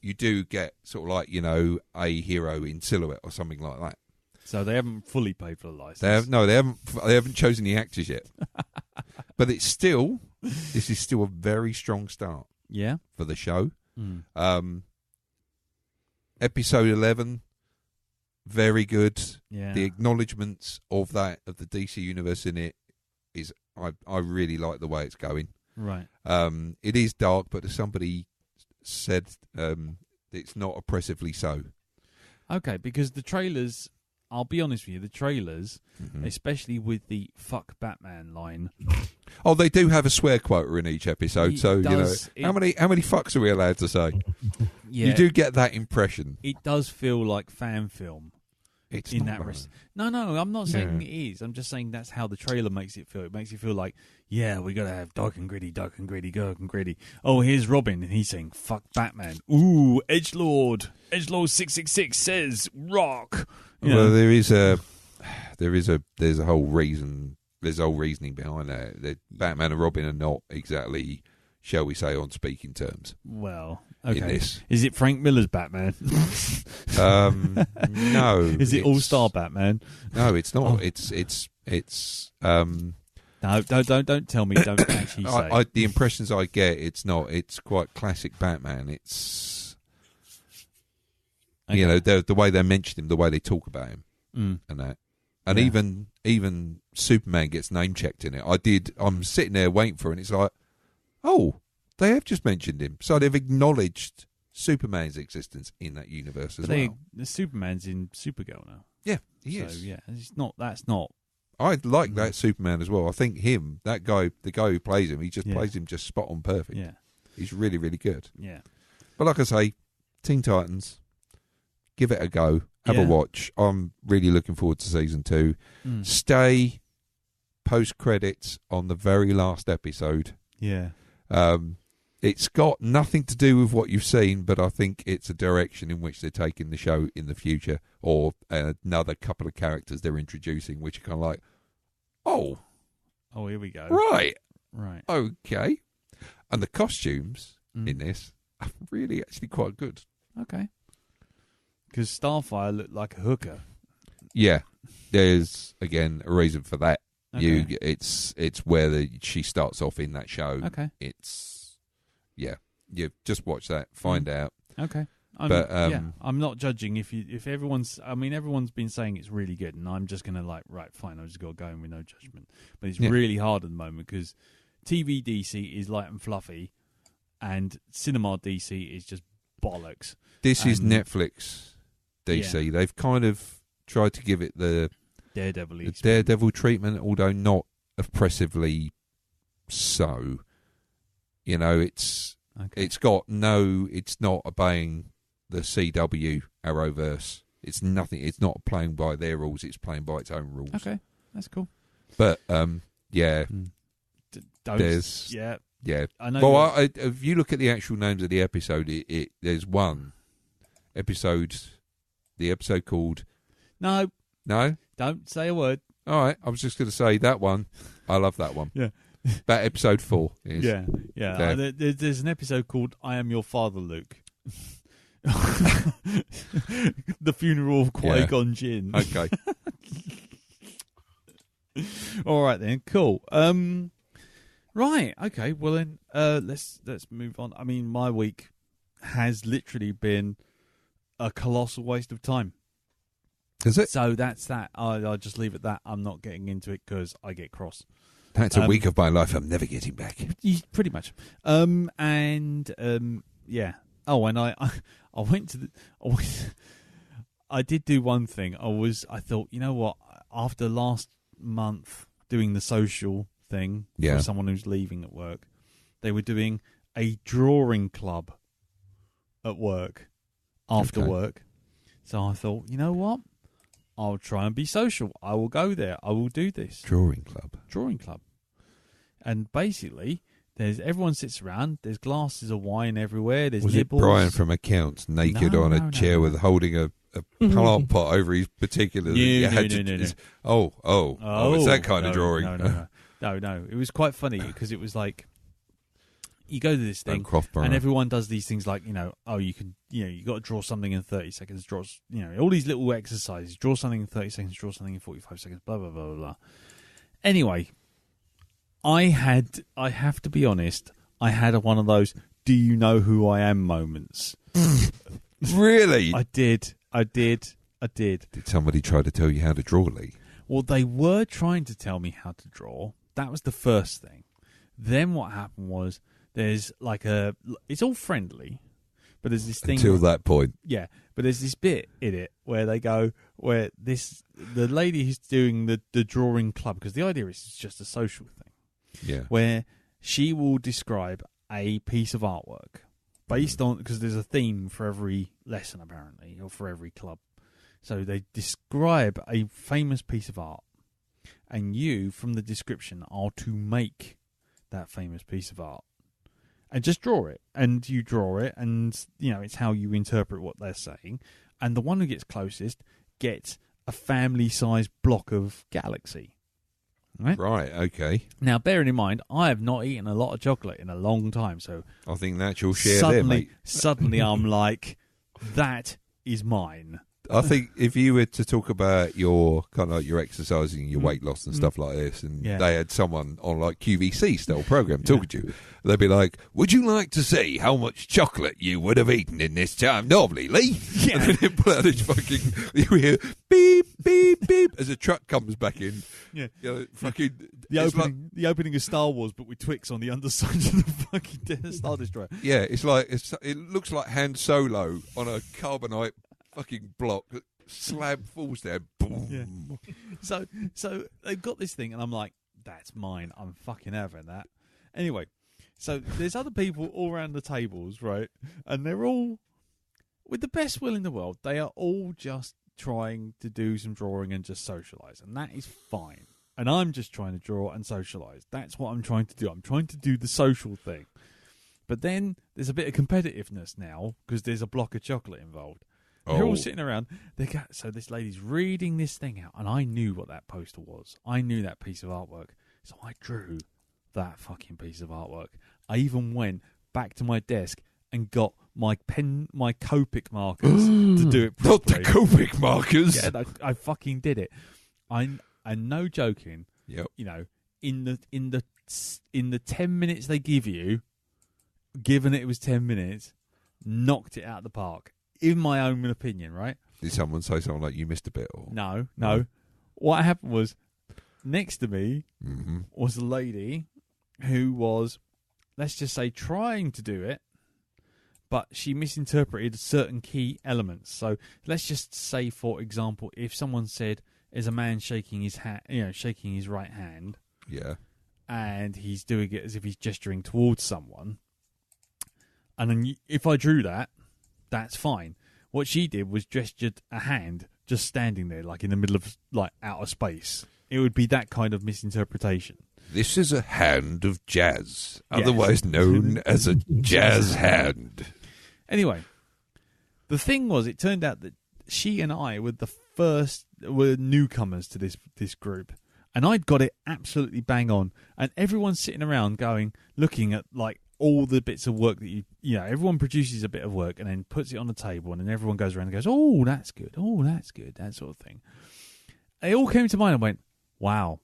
you do get sort of like, you know, a hero in silhouette or something like that. So they haven't fully paid for the license. They haven't chosen the actors yet. But this is still a very strong start. Yeah, for the show. Episode 11, very good. Yeah, the acknowledgements of the DC universe in it is I really like the way it's going. Right. It is dark, but as somebody said, it's not oppressively so. Okay, because the trailers, I'll be honest with you, the trailers, especially with the "fuck Batman" line. Oh, they do have a swear quota in each episode, so you know how many fucks are we allowed to say? Yeah, you do get that impression. It does feel like fan film. It's in not that No, I'm not saying it is. I'm just saying that's how the trailer makes it feel. It makes it feel like, yeah, we got to have dark and gritty, dark and gritty, dark and gritty. Oh, here's Robin, and he's saying, fuck Batman. Ooh, Edgelord 666 says, rock. Well, there's a whole reason. There's a whole reasoning behind that. That Batman and Robin are not exactly, shall we say, on speaking terms. Well, okay. In this. Is it Frank Miller's Batman? No. Is it All-Star Batman? No, it's not. Oh. No, don't tell me. Don't actually say. The impressions I get, it's not. It's quite classic Batman. It's you know the way they mention him, the way they talk about him, and that, and even Superman gets name checked in it. I'm sitting there waiting for it, and it's like, oh, they have just mentioned him, so they've acknowledged Superman's existence in that universe as well. The Superman's in Supergirl now. Yeah, he So is. yeah, it's not. That's not. I like that Superman as well. I think the guy who plays him, he just Yeah. plays him just spot on perfect. Yeah, He's really, really good. yeah. But like I say, Teen Titans, give it a go. Have a Yeah. watch. I'm really looking forward to season 2. Mm. Stay post-credits on the very last episode. Yeah. It's got nothing to do with what you've seen, but I think it's a direction in which they're taking the show in the future, or another couple of characters they're introducing, which are kind of like, oh, Here we go. right, Right. okay. And the costumes Mm. in this are really actually quite good. Okay. Because Starfire looked like a hooker. Yeah, there's again a reason for that. Okay. It's where she starts off in that show. Okay. You just watch that, find out. Okay. I'm not judging if everyone's. I mean, everyone's been saying it's really good, and I'm just gonna right, fine. I just got to go in with no judgment. But it's really hard at the moment because TV DC is light and fluffy, and cinema DC is just bollocks. This is Netflix DC. Yeah. They've kind of tried to give it the Daredevil treatment, although not oppressively so. You know, it's not obeying the CW Arrowverse. It's nothing. It's not playing by their rules. It's playing by its own rules. Okay, that's cool. But yeah, yeah. I know. Well, if you look at the actual names of the episode, there's one episode, the episode called No, No. don't say a word. All right, I was just going to say that one. I love that one. Yeah. That episode 4 is. Yeah. There. There's an episode called "I Am Your Father, Luke." The funeral of Qui-Gon Jinn. Okay. All right then, cool. Right, okay. Well then, let's move on. I mean, my week has literally been a colossal waste of time. Is it? So that's that. I'll just leave it at that. I'm not getting into it because I get cross. That's a week of my life I'm never getting back. Pretty much. Yeah. Oh, and I went to I did do one thing. I thought, you know what? After last month doing the social thing for someone who's leaving at work, they were doing a drawing club at work after work. So I thought, you know what? I'll try and be social. I will go there. I will do this. Drawing club. And basically, everyone sits around. There's glasses of wine everywhere. There's Was nibbles. it Brian from Accounts naked on a chair with holding a plant pot over his particular? No. It's that kind of drawing. No. It was quite funny because it was like you go to this thing Croftborough. and everyone does these things like, you got to draw something in 30 seconds, all these little exercises, draw something in 30 seconds, draw something in 45 seconds, blah, blah, blah, blah, blah. Anyway, I have to be honest, I had one of those, do you know who I am moments. Really? I did. Did somebody try to tell you how to draw, Lee? Well, they were trying to tell me how to draw. That was the first thing. Then what happened was there's it's all friendly, but there's this thing until that point. Yeah, but there's this bit in it where the lady who's doing the drawing club, because the idea is it's just a social thing. Yeah. Where she will describe a piece of artwork based on, because there's a theme for every lesson apparently, or for every club. So they describe a famous piece of art, and you, from the description, are to make that famous piece of art and just draw it. And you draw it, and it's how you interpret what they're saying. And the one who gets closest gets a family-sized block of galaxy. Right, okay. Now, bearing in mind, I have not eaten a lot of chocolate in a long time, so I think that's your share there, mate. Suddenly I'm like, that is mine. I think if you were to talk about your kind of like your exercising, your weight loss and stuff like this, and they had someone on like QVC style program talking to you, they'd be like, "Would you like to see how much chocolate you would have eaten in this time normally, Lee?" Yeah. And then they pull out this fucking, you hear beep beep beep as a truck comes back in. Yeah, fucking the opening of Star Wars, but with Twix on the underside of the fucking Star Destroyer. Yeah, it looks like Han Solo on a carbonite fucking block slab falls down. Boom. Yeah. So they've got this thing, and I'm like, that's mine. I'm fucking having that. Anyway, so there's other people all around the tables, right? And they're all, with the best will in the world, they are all just trying to do some drawing and just socialise, and that is fine. And I'm just trying to draw and socialise. That's what I'm trying to do. I'm trying to do the social thing. But then there's a bit of competitiveness now because there's a block of chocolate involved. They're all sitting around. So this lady's reading this thing out, and I knew what that poster was. I knew that piece of artwork. So I drew that fucking piece of artwork. I even went back to my desk and got my Copic markers to do it properly. Not the Copic markers. Yeah, I fucking did it. And no joking. Yep. You know, in the 10 minutes they give you, given it was 10 minutes, knocked it out of the park. In my own opinion, right? Did someone say something like you missed a bit? Or? No. What happened was, next to me was a lady who was, let's just say, trying to do it, but she misinterpreted certain key elements. So let's just say, for example, if someone said, "Is a man shaking his hand, shaking his right hand," yeah, and he's doing it as if he's gesturing towards someone, and then if I drew that, that's fine. What she did was gestured a hand just standing there, like in the middle of like outer space. It would be that kind of misinterpretation. This is a hand of jazz, otherwise known as a jazz hand. Anyway, the thing was, it turned out that she and I were were newcomers to this group, and I'd got it absolutely bang on. And everyone's sitting around looking at like all the bits of work that everyone produces a bit of work and then puts it on the table, and then everyone goes around and goes, "Oh, that's good. Oh, that's good." That sort of thing. They all came to mind and went, "Wow,"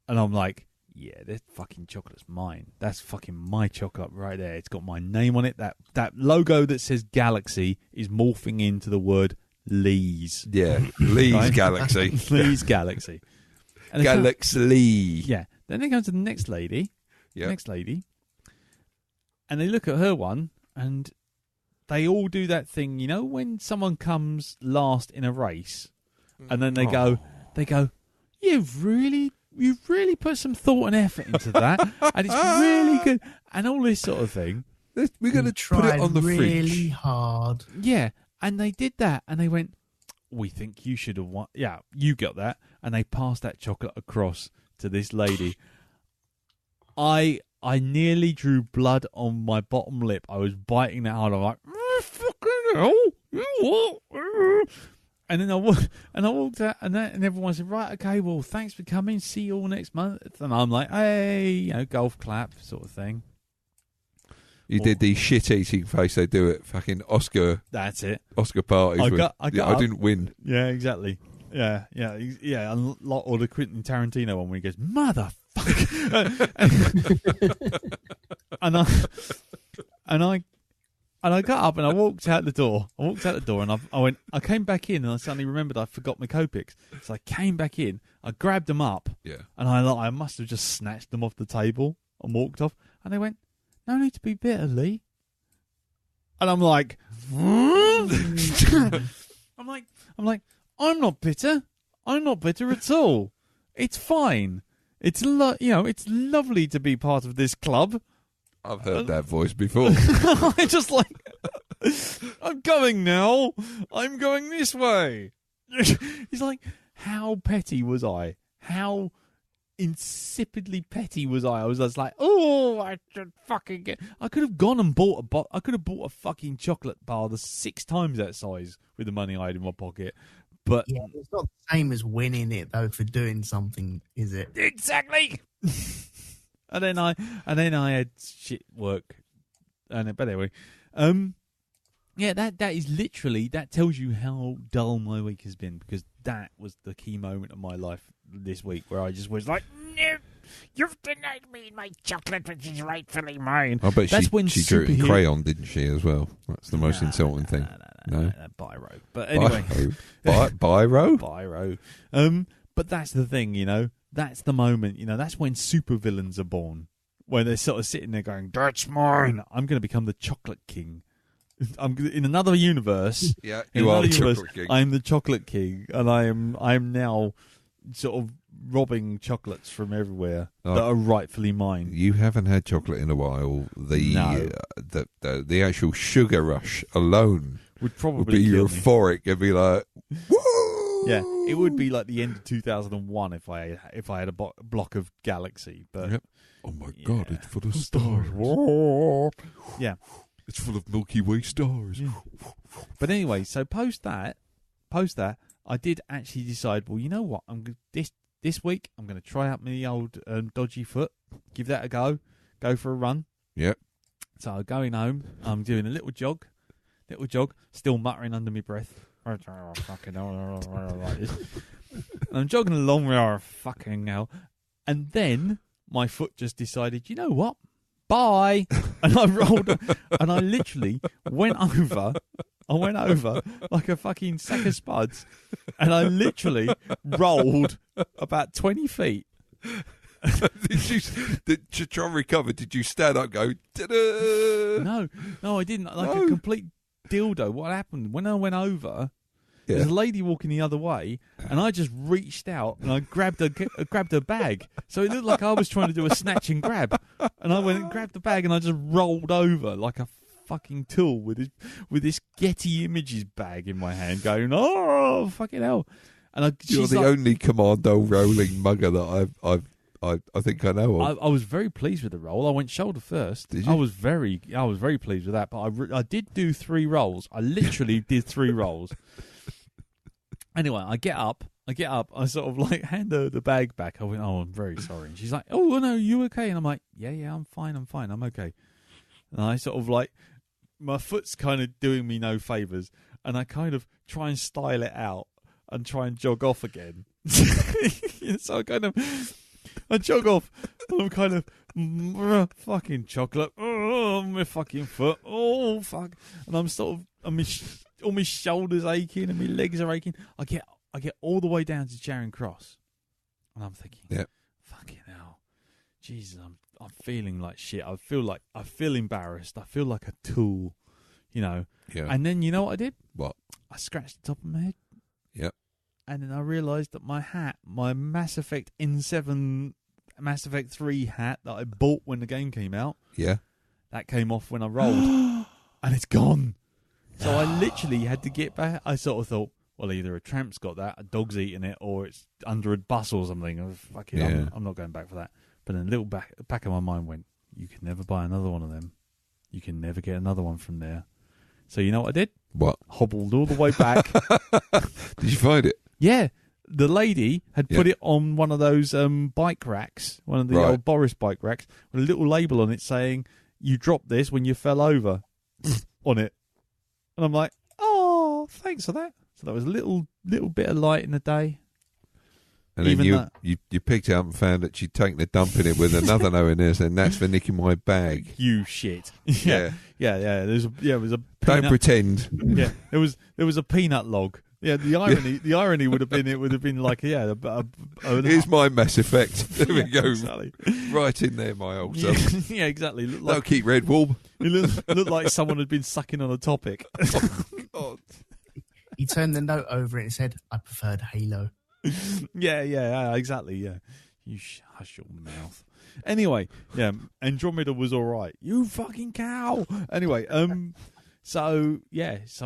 and I'm like, "Yeah, this fucking chocolate's mine. That's fucking my chocolate right there. It's got my name on it. That logo that says Galaxy is morphing into the word Lee's." Yeah, Lee's right? Galaxy. Lee's Galaxy. And Galaxy Lee. Yeah. Then they go to the next lady. Yeah. Next lady. And they look at her one, and they all do that thing, when someone comes last in a race, and then they go, you've really put some thought and effort into that, and it's really good, and all this sort of thing. We're going to put it on the really fridge. hard. Yeah, and they did that, and they went, "We think you should have won." Yeah, you got that, and they passed that chocolate across to this lady. I nearly drew blood on my bottom lip. I was biting that hard. I'm like, fucking hell. And then I walked out, and everyone said, "Right, okay, well, thanks for coming. See you all next month." And I'm like, "Hey, golf clap sort of thing." You did the shit-eating face they do at fucking Oscar. That's it. Oscar parties. I didn't win. Yeah, exactly. Yeah. Or the Quentin Tarantino one where he goes, "Motherfucker," and I got up and I walked out the door. And I came back in, and I suddenly remembered I forgot my Copics. So I came back in, I grabbed them up, and I must have just snatched them off the table and walked off. And they went, "No need to be bitter, Lee." And I'm like, I'm like, I'm not bitter. I'm not bitter at all. It's fine. It's it's lovely to be part of this club. I've heard that voice before. I just like, I'm going now. I'm going this way. He's like, how petty was I? How insipidly petty was I? I was just like, oh, I should fucking get. I could have gone and bought I could have bought a fucking chocolate bar that's 6 times that size with the money I had in my pocket. But yeah, it's not the same as winning it though for doing something, is it? Exactly. and then I had shit work, but anyway, yeah, that is literally, that tells you how dull my week has been, because that was the key moment of my life this week where I just was like, "No, you've denied me my chocolate, which is rightfully mine." I bet That's she when drew it in crayon, didn't she, as well? That's the most insulting thing. No? Biro. But anyway. Biro? Biro. But that's the thing, that's the moment, that's when supervillains are born. When they're sort of sitting there going, "That's mine. I'm going to become the chocolate king." I'm in another universe. Yeah, In you are another the universe, chocolate king. I'm the chocolate king, and I am now sort of robbing chocolates from everywhere Oh. that are rightfully mine. You haven't had chocolate in a while. No. The actual sugar rush alone Would probably would be kill me. euphoric. It'd be like, woo! Yeah, it would be like the end of 2001 if I had a block of Galaxy. But Yep. Oh my Yeah. God, it's full of stars. yeah, It's full of Milky Way stars. Yeah. But anyway, so post that, I did actually decide. Well, you know what? This week I'm going to try out my old dodgy foot. Give that a go. Go for a run. Yep. So I'm going home. I'm doing a little jog, still muttering under my breath. Fucking hell, like this. And I'm jogging along, fucking hell. And then my foot just decided, you know what? Bye. And I rolled, and I literally went over. I went over like a fucking sack of spuds, and I literally rolled about 20 feet. To try and recover, did you stand up and go, ta-da? No, I didn't. Like No. a complete dildo. What happened when I went over? There's a lady walking the other way, and I just reached out and I grabbed her bag. So it looked like I was trying to do a snatch and grab, and I went and grabbed the bag and I just rolled over like a fucking tool with this Getty Images bag in my hand, going, oh fucking hell! And You're the only commando rolling mugger that I think I know of. I was very pleased with the roll. I went shoulder first. Did you? I was very pleased with that. But I did do 3 rolls. I literally did 3 rolls. Anyway, I get up. I sort of like hand the bag back. I went, oh, I'm very sorry. And she's like, oh no, you okay? And I'm like, yeah, I'm fine, I'm okay. And I sort of like, my foot's kind of doing me no favours, and I kind of try and style it out and try and jog off again. So I jog off, and I'm kind of fucking chocolate. Oh, my fucking foot. Oh, fuck. And I'm sort of, all my shoulders aching and my legs are aching. I get all the way down to Charing Cross, and I'm thinking, yeah, fucking hell, Jesus, I'm feeling like shit. I feel embarrassed. I feel like a tool, you know. Yeah. And then you know what I did? What? I scratched the top of my head. Yep. And then I realised that my hat, my Mass Effect N7, Mass Effect 3 hat that I bought when the game came out, Yeah. that came off when I rolled, and it's gone. So I literally had to get back. I sort of thought, well, either a tramp's got that, a dog's eating it, or it's under a bus or something. Oh, fuck it, Yeah. I'm not going back for that. But then a little back of my mind went, you can never buy another one of them. You can never get another one from there. So you know what I did? What? Hobbled all the way back. Did you find it? Yeah. The lady had put it on one of those bike racks, one of the old Boris bike racks, with a little label on it saying, you dropped this when you fell over on it. And I'm like, oh, thanks for that. So that was a little bit of light in the day. And then Even you picked it up and found that she'd taken a dump in it with another no in there, saying, that's for nicking my bag. You shit. Yeah. Yeah. It was a Don't peanut, pretend. yeah. There was a peanut log. Yeah, the irony would have been like, yeah, Here's my Mass Effect. There we go. Exactly. Right in there, my old Yeah, son. yeah, exactly. Looked They'll like, keep Red Wolf. it looked like someone had been sucking on a topic. God. He turned the note over it and said, I preferred Halo. Yeah, exactly. Yeah, you hush your mouth. Anyway, yeah, Andromeda was all right. You fucking cow. Anyway, so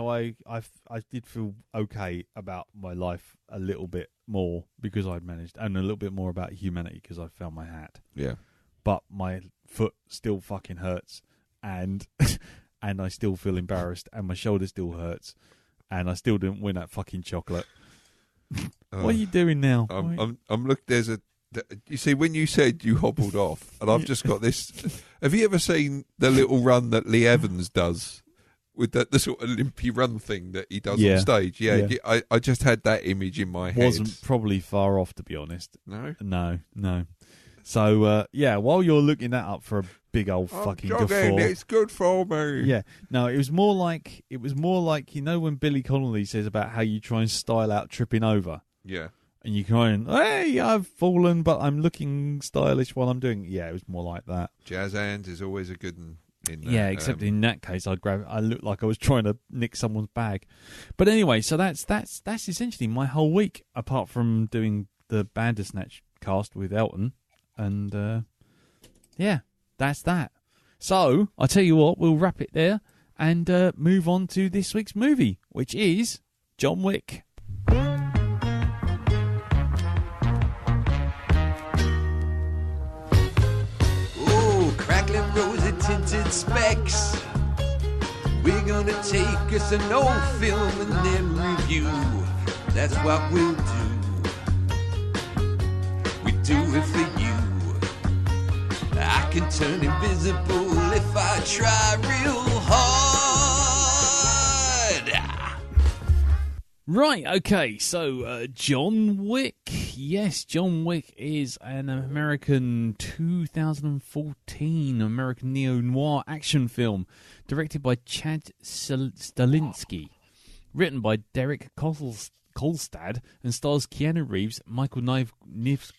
I did feel okay about my life a little bit more because I'd managed, and a little bit more about humanity because I found my hat. Yeah. But my foot still fucking hurts, and and I still feel embarrassed, and my shoulder still hurts, and I still didn't win that fucking chocolate. What are you doing now? I'm look. You see, when you said you hobbled off, and I've just got this. Have you ever seen the little run that Lee Evans does with the sort of limpy run thing that he does on stage? Yeah. I just had that image in my head. Wasn't probably far off, to be honest. No. So while you're looking that up for a big old fucking guffaw, it's good for me. yeah, no, it was more like you know when Billy Connolly says about how you try and style out tripping over. Yeah. And you try and, hey, I've fallen, but I'm looking stylish while I'm doing it. Yeah, it was more like that. Jazz hands is always a good one. Yeah, except in that case, I looked like I was trying to nick someone's bag. But anyway, so that's essentially my whole week, apart from doing the Bandersnatch cast with Elton, and yeah, that's that. So I tell you what, we'll wrap it there and move on to this week's movie, which is John Wick. Crackling rosy tinted specs. We're gonna take us an old film and then review. That's what we'll do. We do it for you. I can turn invisible if I try real hard. Right, okay, so John Wick. Yes, John Wick is an American 2014 American neo-noir action film directed by Chad Stahelski, written by Derek Kolstad, and stars Keanu Reeves, Michael Nyquist,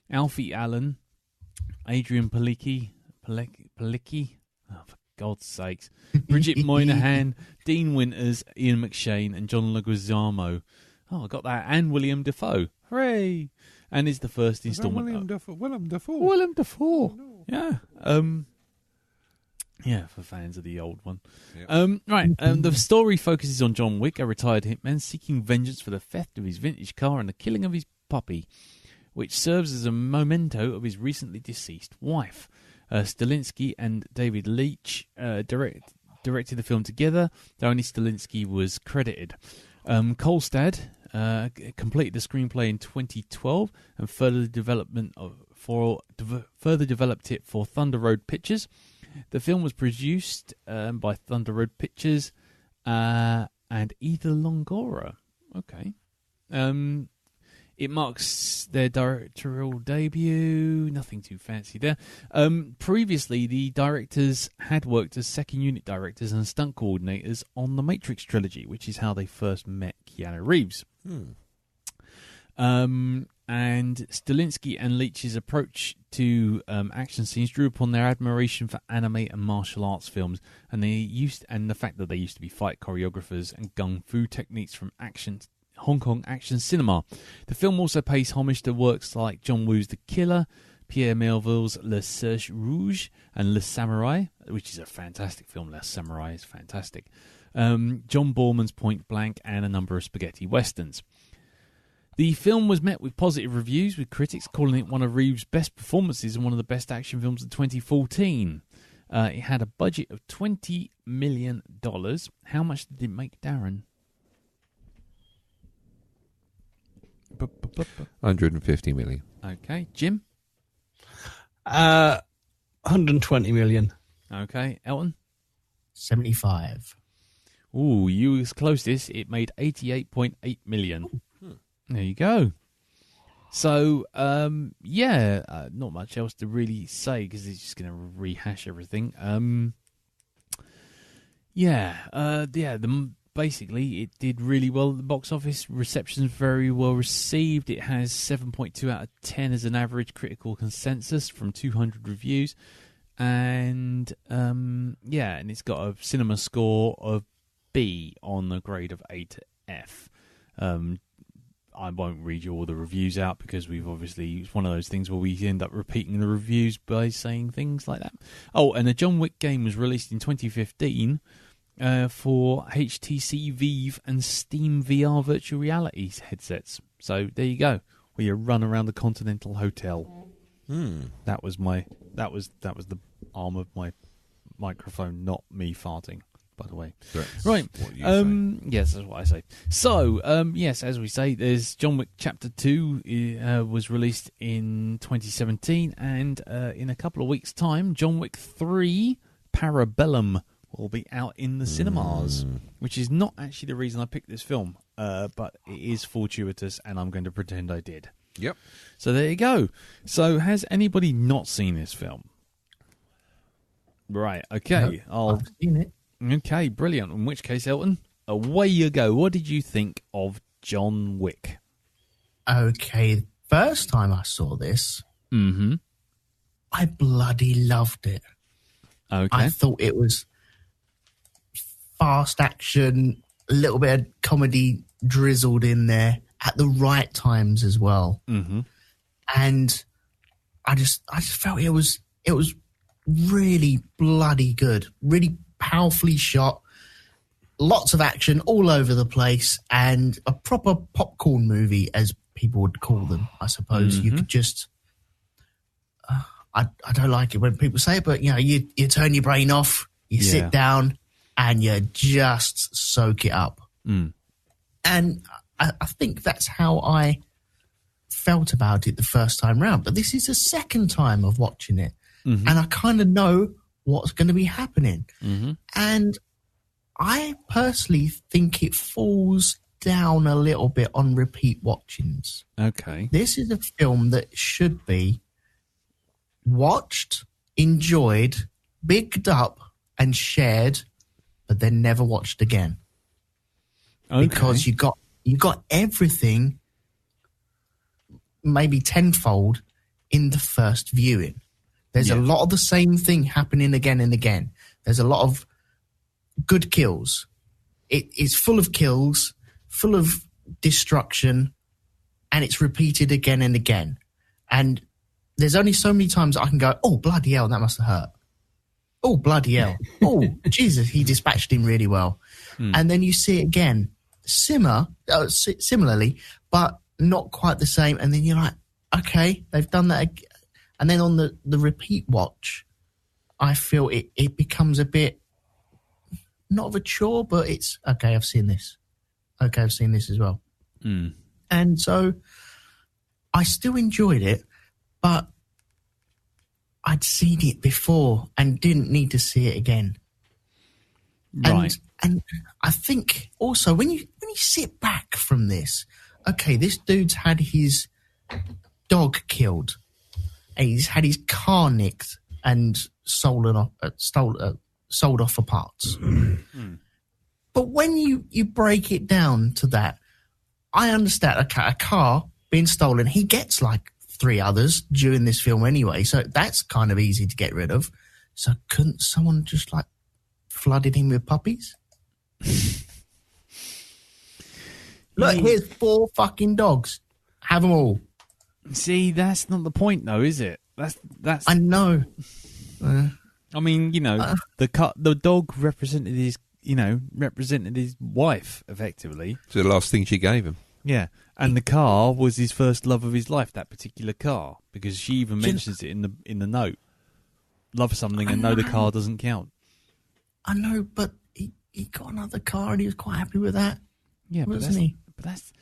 Alfie Allen, Adrian Palicki, oh, for God's sakes, Bridget Moynihan, Dean Winters, Ian McShane, and John Leguizamo. Oh, I got that. And William Dafoe. Hooray! And is the first installment. Willem Dafoe. Willem Dafoe. Oh, no. Yeah. Yeah, for fans of the old one. Yep. Right. The story focuses on John Wick, a retired hitman seeking vengeance for the theft of his vintage car and the killing of his puppy, which serves as a memento of his recently deceased wife. Stahelski and David Leitch directed the film together, though only Stahelski was credited. Kolstad completed the screenplay in 2012 and further developed it for Thunder Road Pictures. The film was produced by Thunder Road Pictures and Eva Longoria. Okay. It marks their directorial debut. Nothing too fancy there. Previously, the directors had worked as second unit directors and stunt coordinators on the Matrix trilogy, which is how they first met Keanu Reeves. And Stahelski and Leitch's approach to action scenes drew upon their admiration for anime and martial arts films, and the fact that they used to be fight choreographers and gung fu techniques from Hong Kong action cinema. The film also pays homage to works like John Woo's The Killer, Pierre Melville's Le Cercle Rouge, and Le Samurai, which is a fantastic film. Le Samurai is fantastic. John Borman's Point Blank, and a number of spaghetti westerns. The film was met with positive reviews, with critics calling it one of Reeves' best performances and one of the best action films of 2014. It had a budget of $20 million. How much did it make, Darren? 150 million. Okay. Jim? 120 million. Okay. Elton? 75. Ooh, you was closest. It made 88.8 million. There you go. So, not much else to really say because it's just going to rehash everything. Basically, it did really well at the box office. Reception's very well received. It has 7.2 out of 10 as an average critical consensus from 200 reviews. And, and it's got a cinema score of B on a grade of A to F. I won't read you all the reviews out because it's one of those things where we end up repeating the reviews by saying things like that. Oh, and the John Wick game was released in 2015 for HTC Vive and Steam VR virtual reality headsets. So there you go. Where you run around the Continental Hotel. That was the arm of my microphone, not me farting. By the way, That's right? What you say. Yes, that's what I say. So, yes, as we say, there's John Wick Chapter 2 was released in 2017, and in a couple of weeks' time, John Wick 3 Parabellum will be out in the cinemas, which is not actually the reason I picked this film, but it is fortuitous, and I'm going to pretend I did. Yep. So there you go. So has anybody not seen this film? Right. Okay. I've seen it. Okay, brilliant. In which case, Elton, away you go. What did you think of John Wick? Okay, first time I saw this, I I bloody loved it. Okay. I thought it was fast action, a little bit of comedy drizzled in there at the right times as well. Mm-hmm. And I just felt it was really bloody good, really powerfully shot, lots of action all over the place, and a proper popcorn movie, as people would call them, I suppose. You could just I don't like it when people say it, but you turn your brain off, you sit down, and you just soak it up. And I think that's how I felt about it the first time round. But this is the second time of watching it, and I kind of know what's going to be happening. And I personally think it falls down a little bit on repeat watchings. Okay. This is a film that should be watched, enjoyed, bigged up, and shared, but then never watched again. Okay. Because you got everything maybe tenfold in the first viewing. There's a lot of the same thing happening again and again. There's a lot of good kills. It is full of kills, full of destruction, and it's repeated again and again. And there's only so many times I can go, oh, bloody hell, that must have hurt. Oh, bloody hell. Oh, Jesus, he dispatched him really well. And then you see it again, similarly, but not quite the same. And then you're like, okay, they've done that again. And then on the repeat watch, I feel it becomes a bit, not of a chore, but it's, okay, I've seen this. Okay, I've seen this as well. And so I still enjoyed it, but I'd seen it before and didn't need to see it again. Right. And I think also when you sit back from this, okay, this dude's had his dog killed, and he's had his car nicked and sold off for parts. But when you break it down to that, I understand, okay, a car being stolen, he gets like 3 others during this film anyway, so that's kind of easy to get rid of. So couldn't someone just like flooded him with puppies? Look, here's 4 fucking dogs. Have them all. See, that's not the point, though, is it? That's. I know. I mean, the dog represented his wife, effectively. It's the last thing she gave him. Yeah, and the car was his first love of his life. That particular car, because she even mentions it in the note. Love something and know the car doesn't count. I know, but he got another car and he was quite happy with that. Yeah, wasn't he? But that's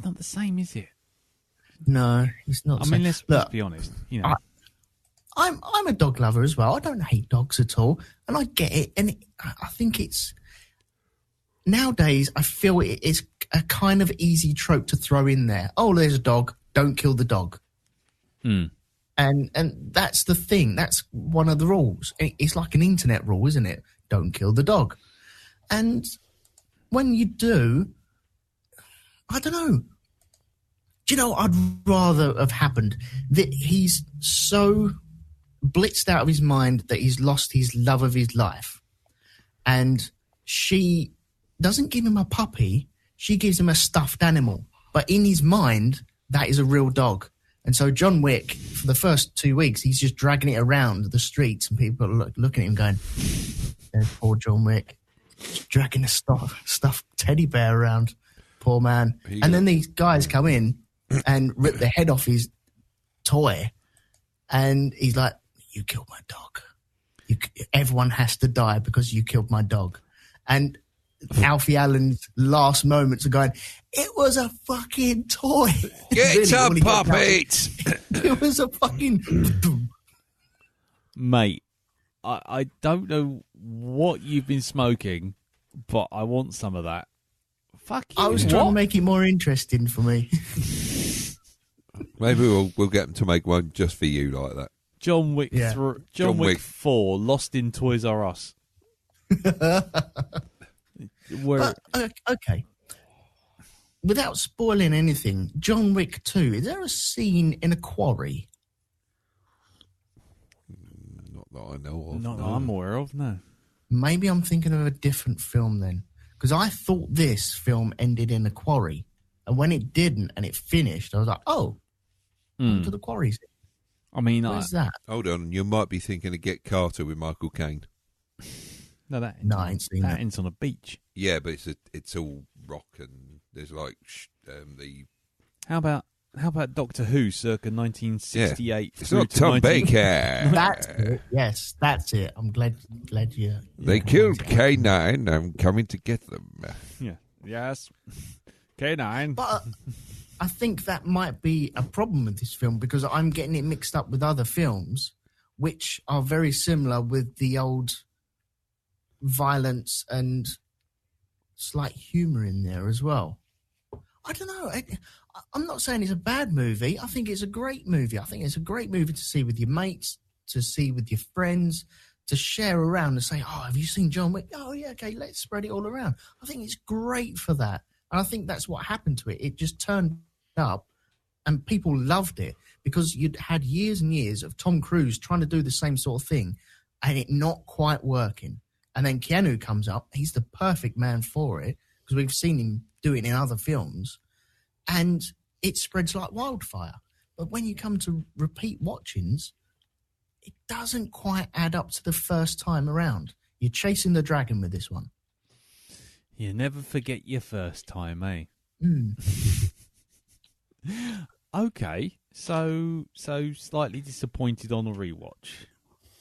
not the same, is it? No, it's not. I mean, let's be honest. I'm a dog lover as well. I don't hate dogs at all, and I get it. And I think it's nowadays. I feel it's a kind of easy trope to throw in there. Oh, there's a dog. Don't kill the dog. And that's the thing. That's one of the rules. It's like an internet rule, isn't it? Don't kill the dog. And when you do, I don't know. Do you know what I'd rather have happened? That he's so blitzed out of his mind that he's lost his love of his life. And she doesn't give him a puppy. She gives him a stuffed animal. But in his mind, that is a real dog. And so John Wick, for the first 2 weeks, he's just dragging it around the streets, and people are looking at him going, there's poor John Wick, just dragging a stuffed teddy bear around. Poor man. And then these guys come in and rip the head off his toy, and he's like, you killed my dog. Everyone has to die because you killed my dog. And Alfie Allen's last moments are going, it was a fucking toy. Get up, puppet! It was a fucking... Mate, I don't know what you've been smoking, but I want some of that. Fuck you. I was trying to make it more interesting for me. Maybe we'll get them to make one just for you like that. John Wick, Yeah. John Wick 4, Lost in Toys R Us. Okay. Without spoiling anything, John Wick 2, is there a scene in a quarry? that I know of. Not that no. I'm aware of, no. Maybe I'm thinking of a different film then. Because I thought this film ended in a quarry. And when it didn't and it finished, I was like, oh, to the quarries. I mean, Where's that? Hold on, you might be thinking of Get Carter with Michael Caine. no, that I ain't seen that. ends on a beach. Yeah, but it's all rock and there's like the... How about Doctor Who, circa 1968? It's through not to Tom 19 Baker. That's it. Yes, that's it. I'm glad you... They killed K9. I'm coming to get them. Yeah. Yes. K9. But I think that might be a problem with this film because I'm getting it mixed up with other films which are very similar with the old violence and slight humour in there as well. I don't know. I'm not saying it's a bad movie. I think it's a great movie. I think it's a great movie to see with your mates, to see with your friends, to share around and say, oh, have you seen John Wick? Oh, yeah, okay, let's spread it all around. I think it's great for that. And I think that's what happened to it. It just turned up and people loved it because you'd had years and years of Tom Cruise trying to do the same sort of thing and it not quite working. And then Keanu comes up. He's the perfect man for it because we've seen him do it in other films. And it spreads like wildfire. But when you come to repeat watchings, it doesn't quite add up to the first time around. You're chasing the dragon with this one. You never forget your first time, eh? Okay, so slightly disappointed on a rewatch.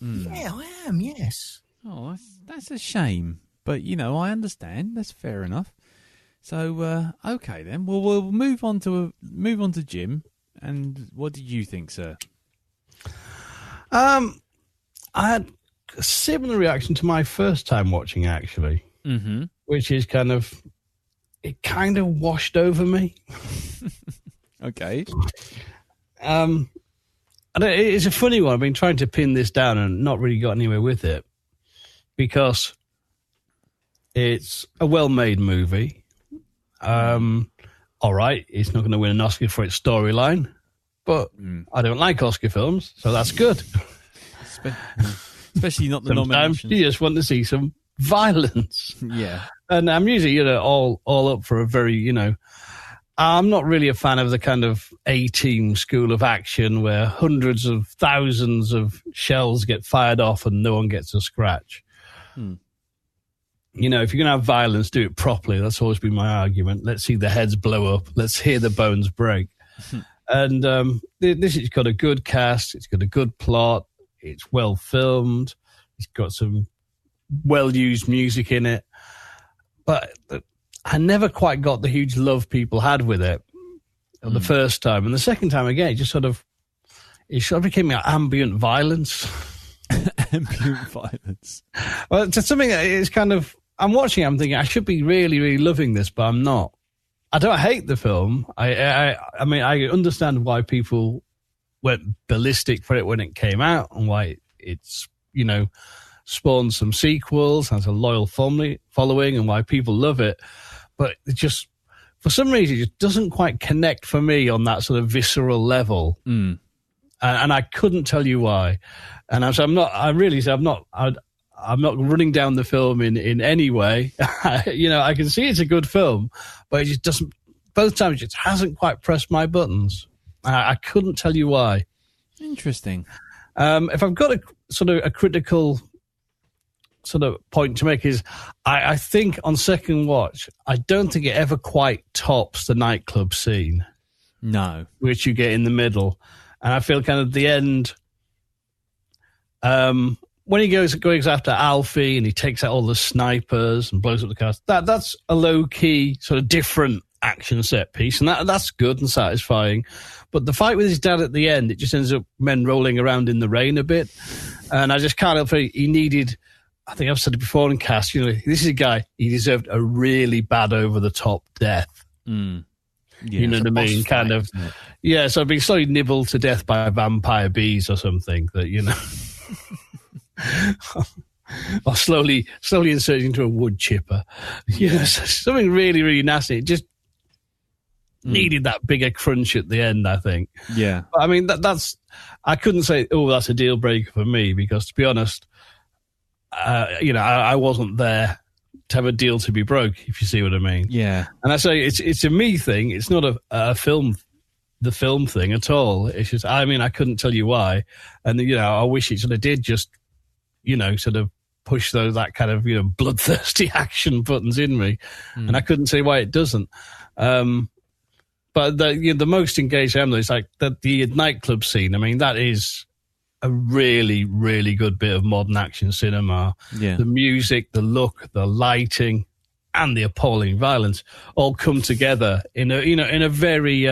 Yeah, I am, yes. Oh, that's a shame. But, I understand. That's fair enough. So, okay then. Well, we'll move on to Jim. And what did you think, sir? I had a similar reaction to my first time watching, actually, which is it kind of washed over me. Okay. It's a funny one. I've been trying to pin this down and not really got anywhere with it because it's a well-made movie. All right, it's not going to win an Oscar for its storyline, but I don't like Oscar films, so that's good. Especially not the Sometimes nominations. you just want to see some violence. Yeah. And I'm usually, all up for a very, I'm not really a fan of the kind of A-team school of action where hundreds of thousands of shells get fired off and no one gets a scratch. If you're going to have violence, do it properly. That's always been my argument. Let's see the heads blow up. Let's hear the bones break. And this has got a good cast. It's got a good plot. It's well filmed. It's got some well-used music in it. But I never quite got the huge love people had with it the first time. And the second time, again, it sort of became ambient violence. Ambient violence. Well, it's something that is I'm watching it, I'm thinking, I should be really, really loving this, but I'm not. I don't hate the film. I mean, I understand why people went ballistic for it when it came out and why it's, spawned some sequels, has a loyal following and why people love it. But it just, for some reason, it just doesn't quite connect for me on that sort of visceral level. And I couldn't tell you why. And I'm not running down the film in any way. I can see it's a good film, but it just doesn't, both times it just hasn't quite pressed my buttons. I couldn't tell you why. Interesting. If I've got a critical sort of point to make is I think on second watch, I don't think it ever quite tops the nightclub scene. No. Which you get in the middle. And I feel kind of the end, when he goes after Alfie and he takes out all the snipers and blows up the cars, that's a low-key sort of different action set piece, and that's good and satisfying. But the fight with his dad at the end, it just ends up men rolling around in the rain a bit. And I just can't help it. He needed, I think I've said it before in cast, this is a guy, he deserved a really bad over-the-top death. Yeah, you know what I mean? Kind of. Yeah, so being slowly nibbled to death by vampire bees or something that, or slowly inserted into a wood chipper. Something really, really nasty. It just, needed that bigger crunch at the end, I think. Yeah. But, I mean, that's I couldn't say, that's a deal breaker for me, because to be honest, I wasn't there to have a deal to be broke, if you see what I mean. Yeah. And I say it's a me thing. It's not a film thing at all. It's just, I mean, I couldn't tell you why. And, I wish it sort of did just, sort of push that kind of, bloodthirsty action buttons in me. And I couldn't say why it doesn't. But the most engaged I am, though, is like the nightclub scene. I mean, that is a really, really good bit of modern action cinema. Yeah. The music, the look, the lighting, and the appalling violence all come together in a very,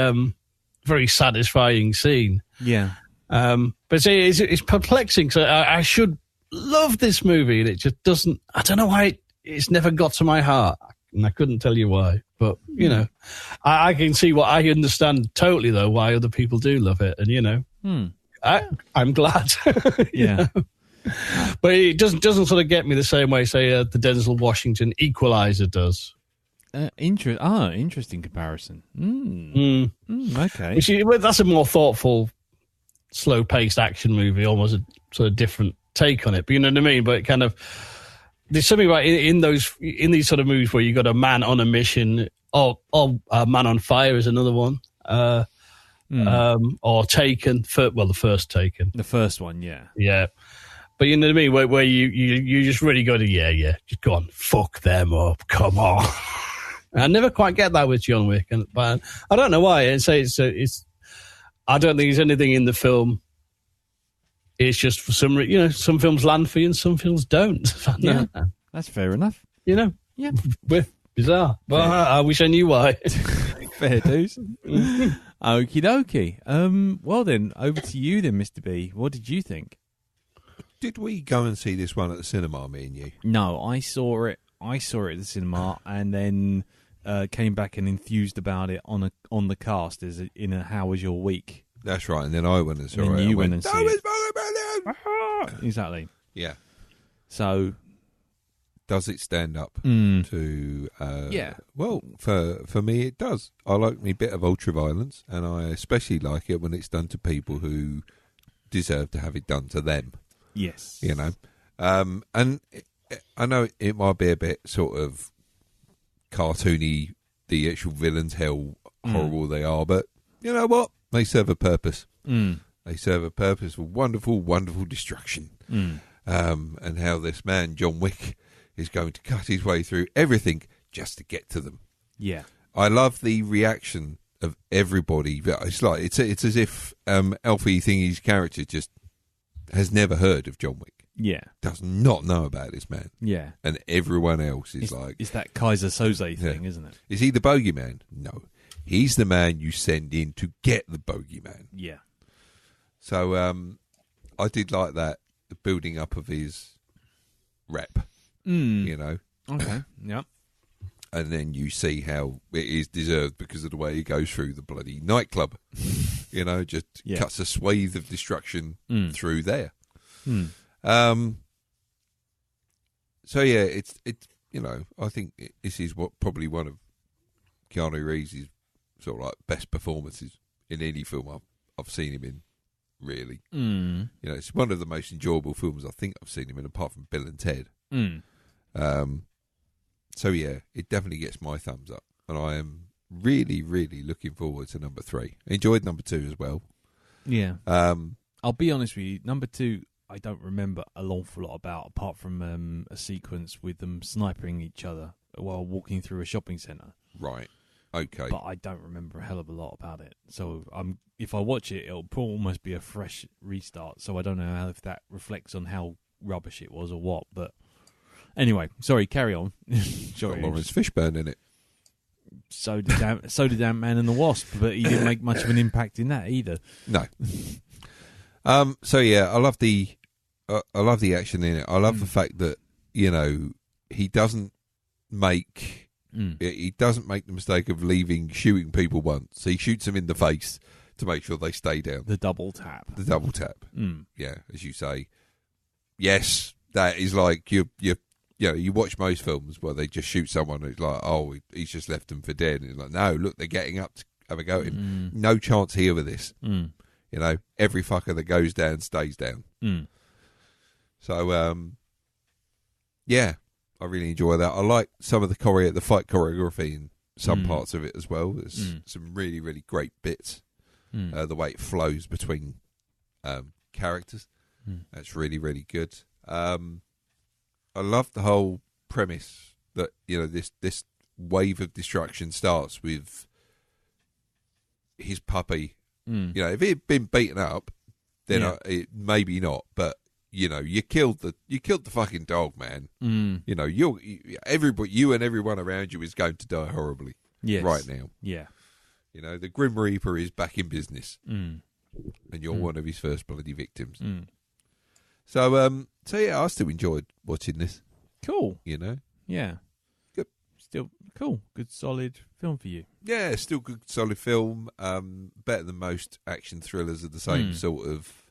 very satisfying scene. Yeah. But it's perplexing. So I should love this movie, and it just doesn't. I don't know why it's never got to my heart, and I couldn't tell you why. But I can see what I understand totally, though, why other people do love it, and I'm glad. Yeah. But it doesn't sort of get me the same way, say, the Denzel Washington Equalizer does. Interesting comparison. Okay. That's a more thoughtful, slow-paced action movie, almost a sort of different take on it. But you know what I mean? But it kind of, there's something about in these sort of movies where you got a man on a mission, or a Man on Fire is another one. Or Taken, the first Taken. The first one, yeah. Yeah. But you know what I mean? Where you just really go to, just go on, fuck them up, come on. I never quite get that with John Wick, but I don't know why. It's I don't think there's anything in the film. It's just for some films land for you and some films don't. Yeah, that's fair enough. Yeah. Bizarre. But I wish I knew why. Fair dues. Okie dokie. Well then, over to you then, Mr. B. What did you think? Did we go and see this one at the cinema, me and you? No, I saw it at the cinema, and then came back and enthused about it on the cast in a How Was Your Week? That's right, and then I went and saw and it. You went and saw it. Brilliant! Exactly. Yeah. So, does it stand up to? Yeah. Well, for me, it does. I like me bit of ultra violence, and I especially like it when it's done to people who deserve to have it done to them. Yes. And I know it might be a bit sort of cartoony, the actual villains, how horrible they are, but you know what? They serve a purpose. They serve a purpose for wonderful, wonderful destruction. And how this man, John Wick, is going to cut his way through everything just to get to them. Yeah. I love the reaction of everybody. It's like it's as if Alfie Thingy's character just has never heard of John Wick. Yeah. Does not know about this man. Yeah. And everyone else is it's that Kaiser Soze thing, isn't it? Is he the bogeyman? No. He's the man you send in to get the bogeyman. Yeah. So I did like that, the building up of his rep, Okay, yeah. And then you see how it is deserved because of the way he goes through the bloody nightclub. Cuts a swathe of destruction through there. So yeah, it's I think this is probably one of Keanu Reeves' sort of like best performances in any film I've seen him in. Really, it's one of the most enjoyable films I think I've seen him in, apart from Bill and Ted. So yeah, it definitely gets my thumbs up, and I am really, really looking forward to number 3. Enjoyed number 2 as well. Yeah. I'll be honest with you. Number 2, I don't remember an awful lot about, apart from a sequence with them sniping each other while walking through a shopping centre. Right. Okay. But I don't remember a hell of a lot about it. So if I watch it, it'll almost be a fresh restart. So I don't know if that reflects on how rubbish it was or what. But anyway, sorry, carry on. Got Lawrence Fishburne in it. So did Ant-Man and the Wasp, but he didn't make much of an impact in that either. No. So yeah, I love the action in it. I love the fact that he doesn't make. He doesn't make the mistake of shooting people once. He shoots them in the face to make sure they stay down. The double tap. Yeah, as you say. Yes, that is like you watch most films where they just shoot someone and it's like, oh, he's just left them for dead. And it's like, no, look, they're getting up have a go at him. No chance here with this. Mm. You know, every fucker that goes down stays down. Mm. So, yeah, I really enjoy that. I like some of the fight choreography in some parts of it as well. There's some really, really great bits. The way it flows between characters. That's really, really good. I love the whole premise that, you know, this wave of destruction starts with his puppy. You know, if he had been beaten up, then maybe not. But you know, you killed the fucking dog, man. You know, you and everyone around you is going to die horribly right now. Yeah, you know, the Grim Reaper is back in business, and you're one of his first bloody victims. So yeah, I still enjoyed watching this. Cool. You know, yeah, good. Still cool. Good, solid film for you. Yeah, still good, solid film. Better than most action thrillers of the same sort of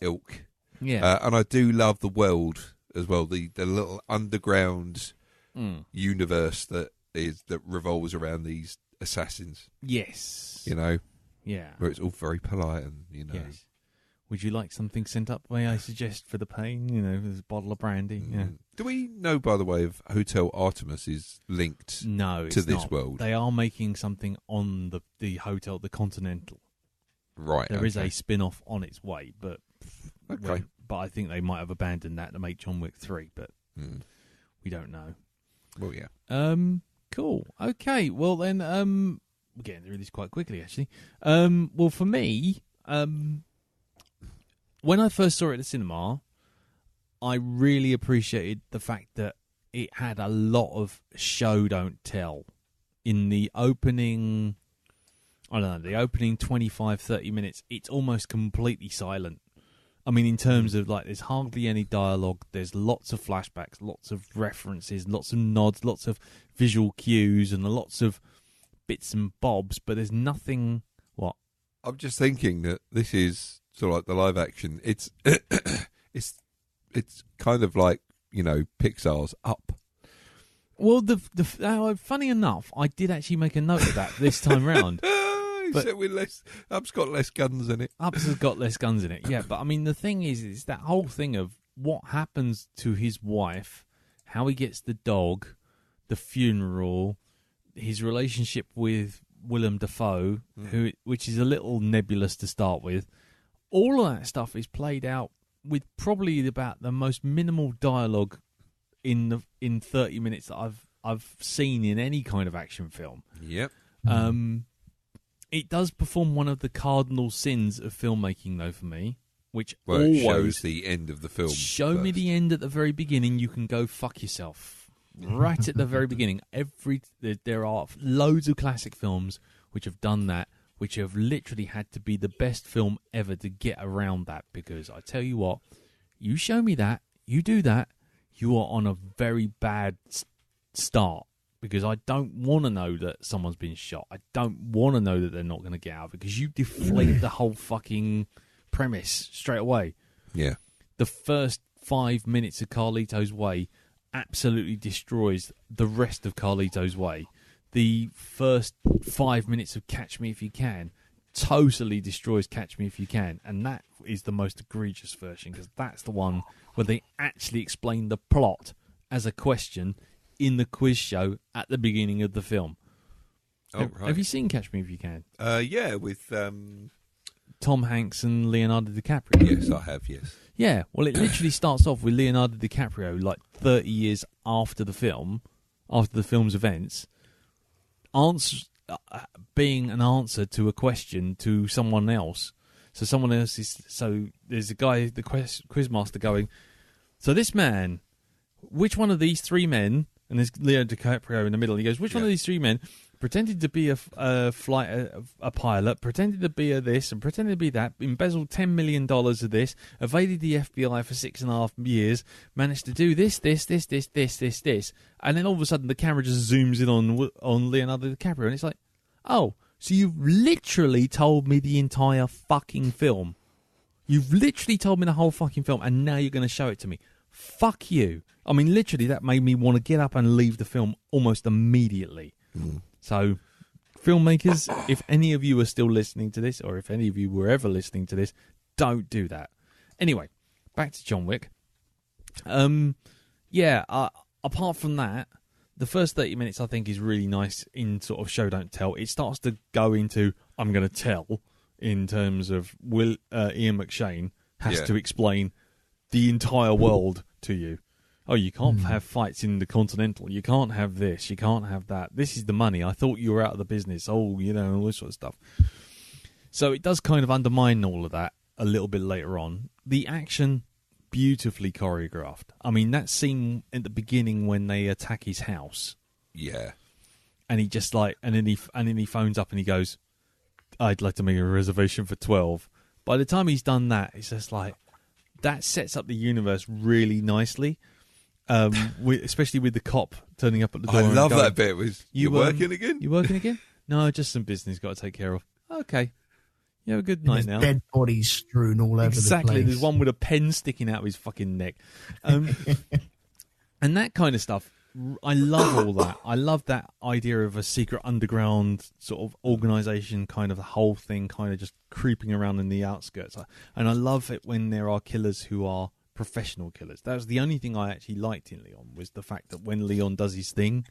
ilk. Yeah, and I do love the world as well. The little underground universe that revolves around these assassins. Yes. You know. Yeah. Where it's all very polite and, you know. Yes. Would you like something sent up, may I suggest, for the pain? You know, there's a bottle of brandy. Yeah. Do we know, by the way, if Hotel Artemis is linked to this world? They are making something on the hotel, the Continental. Right. There is a spin-off on its way, but but I think they might have abandoned that to make John Wick 3, but we don't know. Well, yeah. Cool. Okay. Well, then, we're getting through this quite quickly, actually. Well, for me, when I first saw it at the cinema, I really appreciated the fact that it had a lot of show don't tell in the opening. I don't know, the opening 25, 30 minutes. It's almost completely silent. I mean, in terms of, like, there's hardly any dialogue. There's lots of flashbacks, lots of references, lots of nods, lots of visual cues, and lots of bits and bobs. But there's nothing. What? I'm just thinking that this is sort of like the live action. It's kind of like, you know, Pixar's Up. Well, funny enough, I did actually make a note of that this time round. But Up's got less guns in it. Up's has got less guns in it, yeah. But I mean, the thing is that whole thing of what happens to his wife, how he gets the dog, the funeral, his relationship with Willem Dafoe, which is a little nebulous to start with. All of that stuff is played out with probably about the most minimal dialogue in 30 minutes that I've seen in any kind of action film. Yep. It does perform one of the cardinal sins of filmmaking, though, for me, which it always shows the end of the film. Show me the end at the very beginning. You can go fuck yourself. Right at the very beginning. There are loads of classic films which have done that, which have literally had to be the best film ever to get around that. Because I tell you what, you show me that, you do that, you are on a very bad start. Because I don't want to know that someone's been shot. I don't want to know that they're not going to get out, because you deflate the whole fucking premise straight away. Yeah. The first 5 minutes of Carlito's Way absolutely destroys the rest of Carlito's Way. The first 5 minutes of Catch Me If You Can totally destroys Catch Me If You Can. And that is the most egregious version, because that's the one where they actually explain the plot as a question in the quiz show at the beginning of the film. Oh, right. Have you seen Catch Me If You Can? Yeah, with Tom Hanks and Leonardo DiCaprio. Yes, I have, yes. Yeah, well, it literally starts off with Leonardo DiCaprio, like 30 years after the film's events, being an answer to a question to someone else. So there's a guy, the quizmaster, going, so this man, which one of these three men, and there's Leo DiCaprio in the middle, and he goes, which one of these three men pretended to be a pilot, pretended to be a this, and pretended to be that, embezzled $10 million of this, evaded the FBI for 6.5 years, managed to do this, and then all of a sudden the camera just zooms in on Leonardo DiCaprio, and it's like, oh, so you've literally told me the entire fucking film. You've literally told me the whole fucking film, and now you're going to show it to me. Fuck you. I mean, literally, that made me want to get up and leave the film almost immediately. So, filmmakers, if any of you are still listening to this, or if any of you were ever listening to this, don't do that. Anyway, back to John Wick. Apart from that, the first 30 minutes I think is really nice in sort of show don't tell. It starts to go into I'm going to tell in terms of Ian McShane has to explain the entire world to you. Oh, you can't have fights in the Continental. You can't have this. You can't have that. This is the money. I thought you were out of the business. Oh, all this sort of stuff. So it does kind of undermine all of that a little bit later on. The action, beautifully choreographed. I mean, that scene at the beginning when they attack his house. Yeah. And he just and then he phones up and he goes, I'd like to make a reservation for 12. By the time he's done that, it's just that sets up the universe really nicely. Especially with the cop turning up at the door. I love going, that bit. You working again? You working again? No, just some business got to take care of. Okay. You have a good night now. Dead bodies strewn all over the place. Exactly. There's one with a pen sticking out of his fucking neck. And that kind of stuff. I love all that. I love that idea of a secret underground sort of organisation, kind of the whole thing kind of just creeping around in the outskirts. And I love it when there are killers who are professional killers. That was the only thing I actually liked in Leon, was the fact that when Leon does his thing,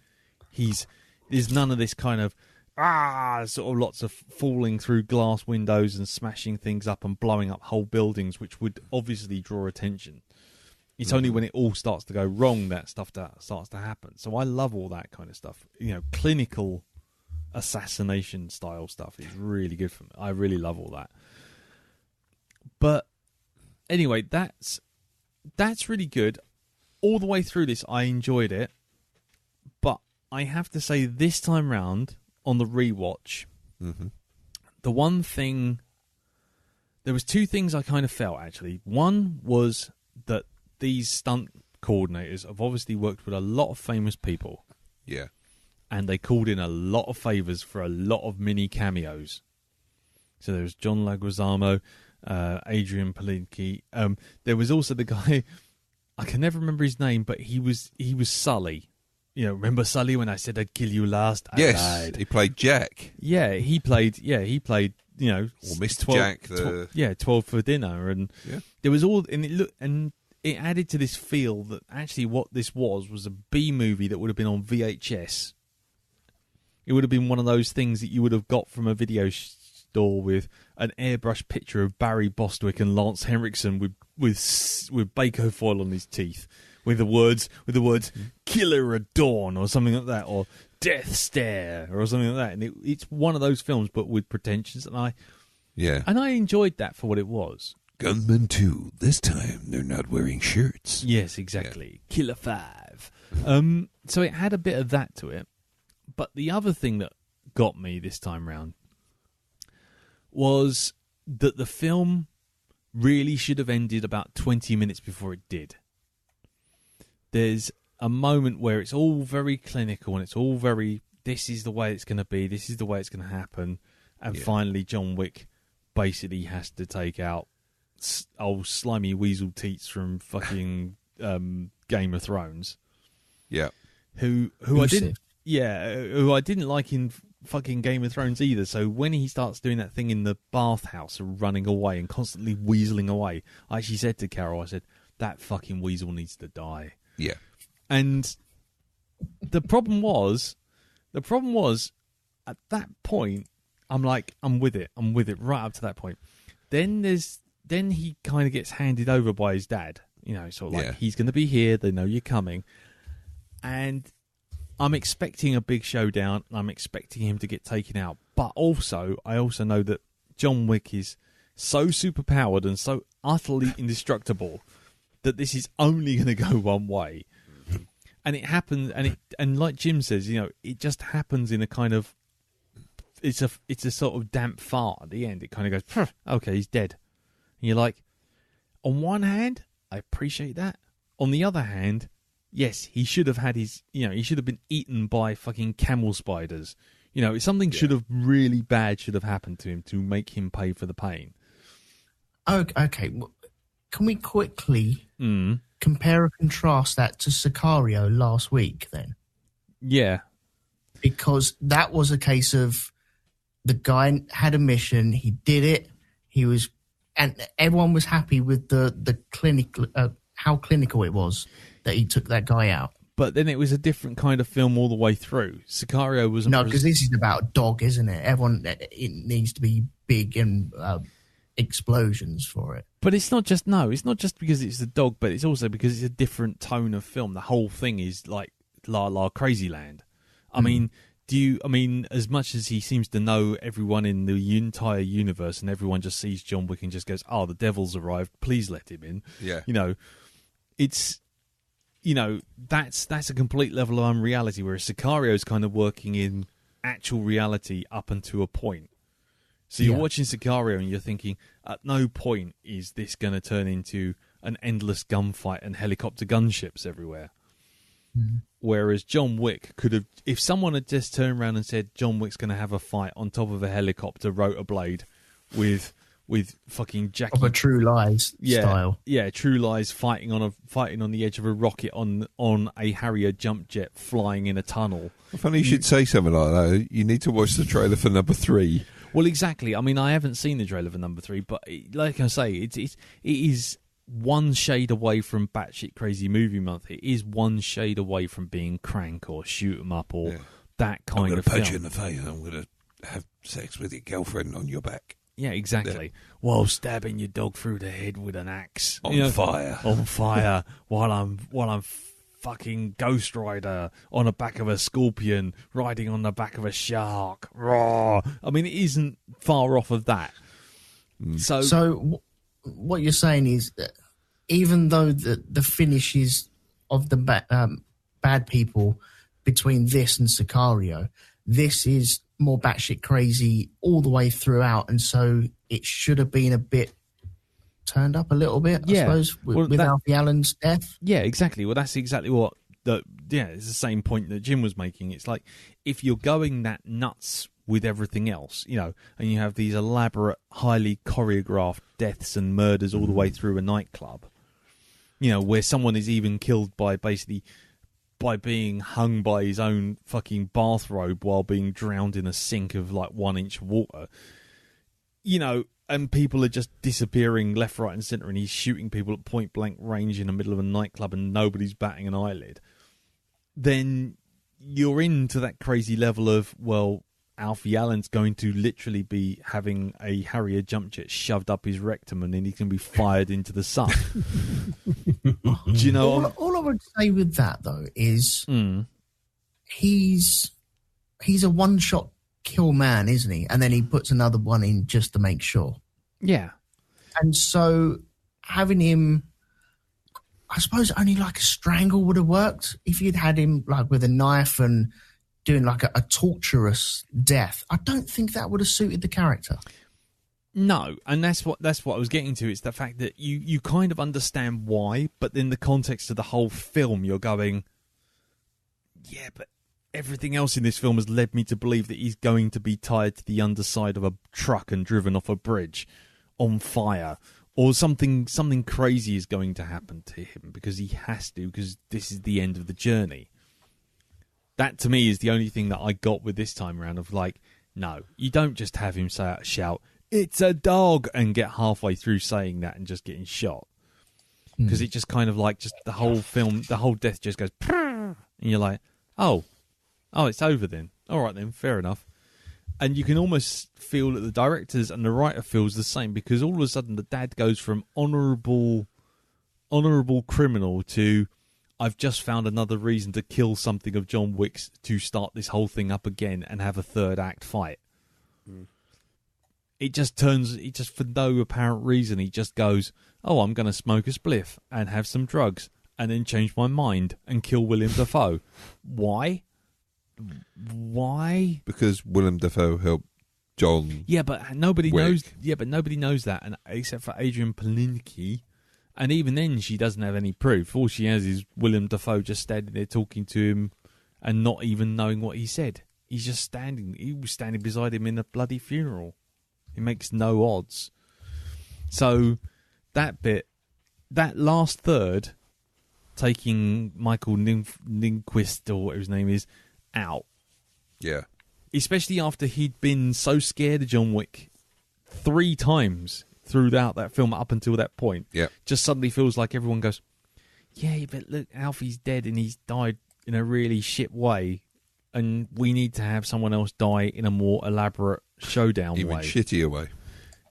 there's none of this kind of sort of lots of falling through glass windows and smashing things up and blowing up whole buildings, which would obviously draw attention. It's only when it all starts to go wrong that stuff starts to happen. So I love all that kind of stuff. Clinical assassination style stuff is really good for me. I really love all that. But anyway, that's really good. All the way through this, I enjoyed it. But I have to say, this time round, on the rewatch, the one thing... There was two things I kind of felt, actually. One was that these stunt coordinators have obviously worked with a lot of famous people. Yeah. And they called in a lot of favours for a lot of mini cameos. So there was John Leguizamo, Adrian Palicki. There was also the guy, I can never remember his name, but he was Sully. Remember Sully when I said I'd kill you last? I died. He played Jack. Yeah, he played. Or Mr. 12, Jack. 12 for dinner, and there was all, and it added to this feel that actually what this was a B-movie that would have been on VHS. It would have been one of those things that you would have got from a video store with an airbrush picture of Barry Bostwick and Lance Henriksen with Baco foil on his teeth, with the words "Killer at Dawn" or something like that, or "Death Stare" or something like that. And it's one of those films, but with pretensions, and I enjoyed that for what it was. Gunman 2. This time they're not wearing shirts. Yes, exactly. Yeah. Killer 5. So it had a bit of that to it. But the other thing that got me this time round was that the film really should have ended about 20 minutes before it did. There's a moment where it's all very clinical and it's all very, this is the way it's going to be, this is the way it's going to happen. And finally John Wick basically has to take out old slimy weasel teats from fucking Game of Thrones. Yeah. Who I didn't like in fucking Game of Thrones either. So when he starts doing that thing in the bathhouse and running away and constantly weaseling away, I actually said to Carol, I said, that fucking weasel needs to die. Yeah. And the problem was at that point, I'm like, I'm with it right up to that point. Then he kind of gets handed over by his dad, sort of like, he's going to be here, they know you're coming. And I'm expecting a big showdown, and I'm expecting him to get taken out. But I also know that John Wick is so superpowered and so utterly indestructible that this is only going to go one way. And it happens, and like Jim says, it just happens in a kind of, it's a sort of damp fart at the end. It kind of goes, okay, he's dead. And you're like, on one hand, I appreciate that. On the other hand, yes, he should have had he should have been eaten by fucking camel spiders. Something should have really bad should have happened to him to make him pay for the pain. Okay. Can we quickly compare and contrast that to Sicario last week then? Yeah. Because that was a case of the guy had a mission. He did it. And everyone was happy with the clinical, how clinical it was that he took that guy out. But then it was a different kind of film all the way through. Sicario wasn't... No, because this is about a dog, isn't it? It needs to be big and explosions for it. But it's not just because it's a dog, but it's also because it's a different tone of film. The whole thing is like La La Crazy Land. I mean, as much as he seems to know everyone in the entire universe and everyone just sees John Wick and just goes, "Oh, the devil's arrived, please let him in." Yeah. That's a complete level of unreality, whereas Sicario's kind of working in actual reality up until a point. So you're watching Sicario and you're thinking, at no point is this going to turn into an endless gunfight and helicopter gunships everywhere. Mm-hmm. Whereas John Wick could have, if someone had just turned around and said John Wick's going to have a fight on top of a helicopter rotor blade with fucking Jackie of a True Lies style. Yeah, True Lies fighting on the edge of a rocket on a Harrier jump jet flying in a tunnel. Funny you should say something like that. You need to watch the trailer for number 3. Well, exactly. I mean, I haven't seen the trailer for number 3, but like I say, it is one shade away from batshit crazy movie month. It is one shade away from being Crank or Shoot 'em Up or that kind of film. I'm going to punch you in the face. I'm going to have sex with your girlfriend on your back. Yeah, exactly. While stabbing your dog through the head with an axe. On fire, while I'm fucking Ghost Rider on the back of a scorpion, riding on the back of a shark. Raw. I mean, it isn't far off of that. So what you're saying is that even though the finishes of the bad people between this and Sicario, this is more batshit crazy all the way throughout, and so it should have been a bit turned up a little bit, I suppose, with Alfie Allen's death. Yeah, exactly. Well, that's exactly what it's the same point that Jim was making. It's like, if you're going that nuts with everything else, and you have these elaborate, highly choreographed deaths and murders all the way through a nightclub, where someone is even killed by being hung by his own fucking bathrobe while being drowned in a sink of like 1 inch of water, and people are just disappearing left, right and centre, and he's shooting people at point blank range in the middle of a nightclub and nobody's batting an eyelid, then you're into that crazy level of, well, Alfie Allen's going to literally be having a Harrier jump jet shoved up his rectum and then he can be fired into the sun. Do you know? All I would say with that, though, is he's a one-shot kill man, isn't he? And then he puts another one in just to make sure. Yeah. And so having him, I suppose only like a strangle would have worked. If you'd had him like with a knife and doing like a torturous death, I don't think that would have suited the character. No, and that's what I was getting to. It's the fact that you kind of understand why, but in the context of the whole film, you're going, yeah, but everything else in this film has led me to believe that he's going to be tied to the underside of a truck and driven off a bridge on fire, or something crazy is going to happen to him because he has to, because this is the end of the journey. That, to me, is the only thing that I got with this time around of like, no, you don't just have him shout, "It's a dog," and get halfway through saying that and just getting shot. Because it just kind of like, just the whole film, the whole death just goes, and you're like, oh, it's over then. All right then, fair enough. And you can almost feel that the directors and the writer feels the same, because all of a sudden the dad goes from honourable criminal to, I've just found another reason to kill something of John Wick's to start this whole thing up again and have a third act fight. It just for no apparent reason, he just goes, oh, I'm going to smoke a spliff and have some drugs and then change my mind and kill Willem Dafoe. Why? Because Willem Dafoe helped John. Yeah, but nobody Wick. knows. Yeah, but nobody knows that, and except for Adrian Palicki. And even then, she doesn't have any proof. All she has is Willem Dafoe just standing there talking to him and not even knowing what he said. He's just standing. He was standing beside him in a bloody funeral. He makes no odds. So that bit, that last third, taking Michael Lindquist, or whatever his name is, out. Yeah. especially after he'd been so scared of John Wick 3 times throughout that film up until that point. Yeah. Just suddenly feels like everyone goes, yeah, but look, Alfie's dead and he's died in a really shit way, and we need to have someone else die in a more elaborate showdown Even way. shittier way.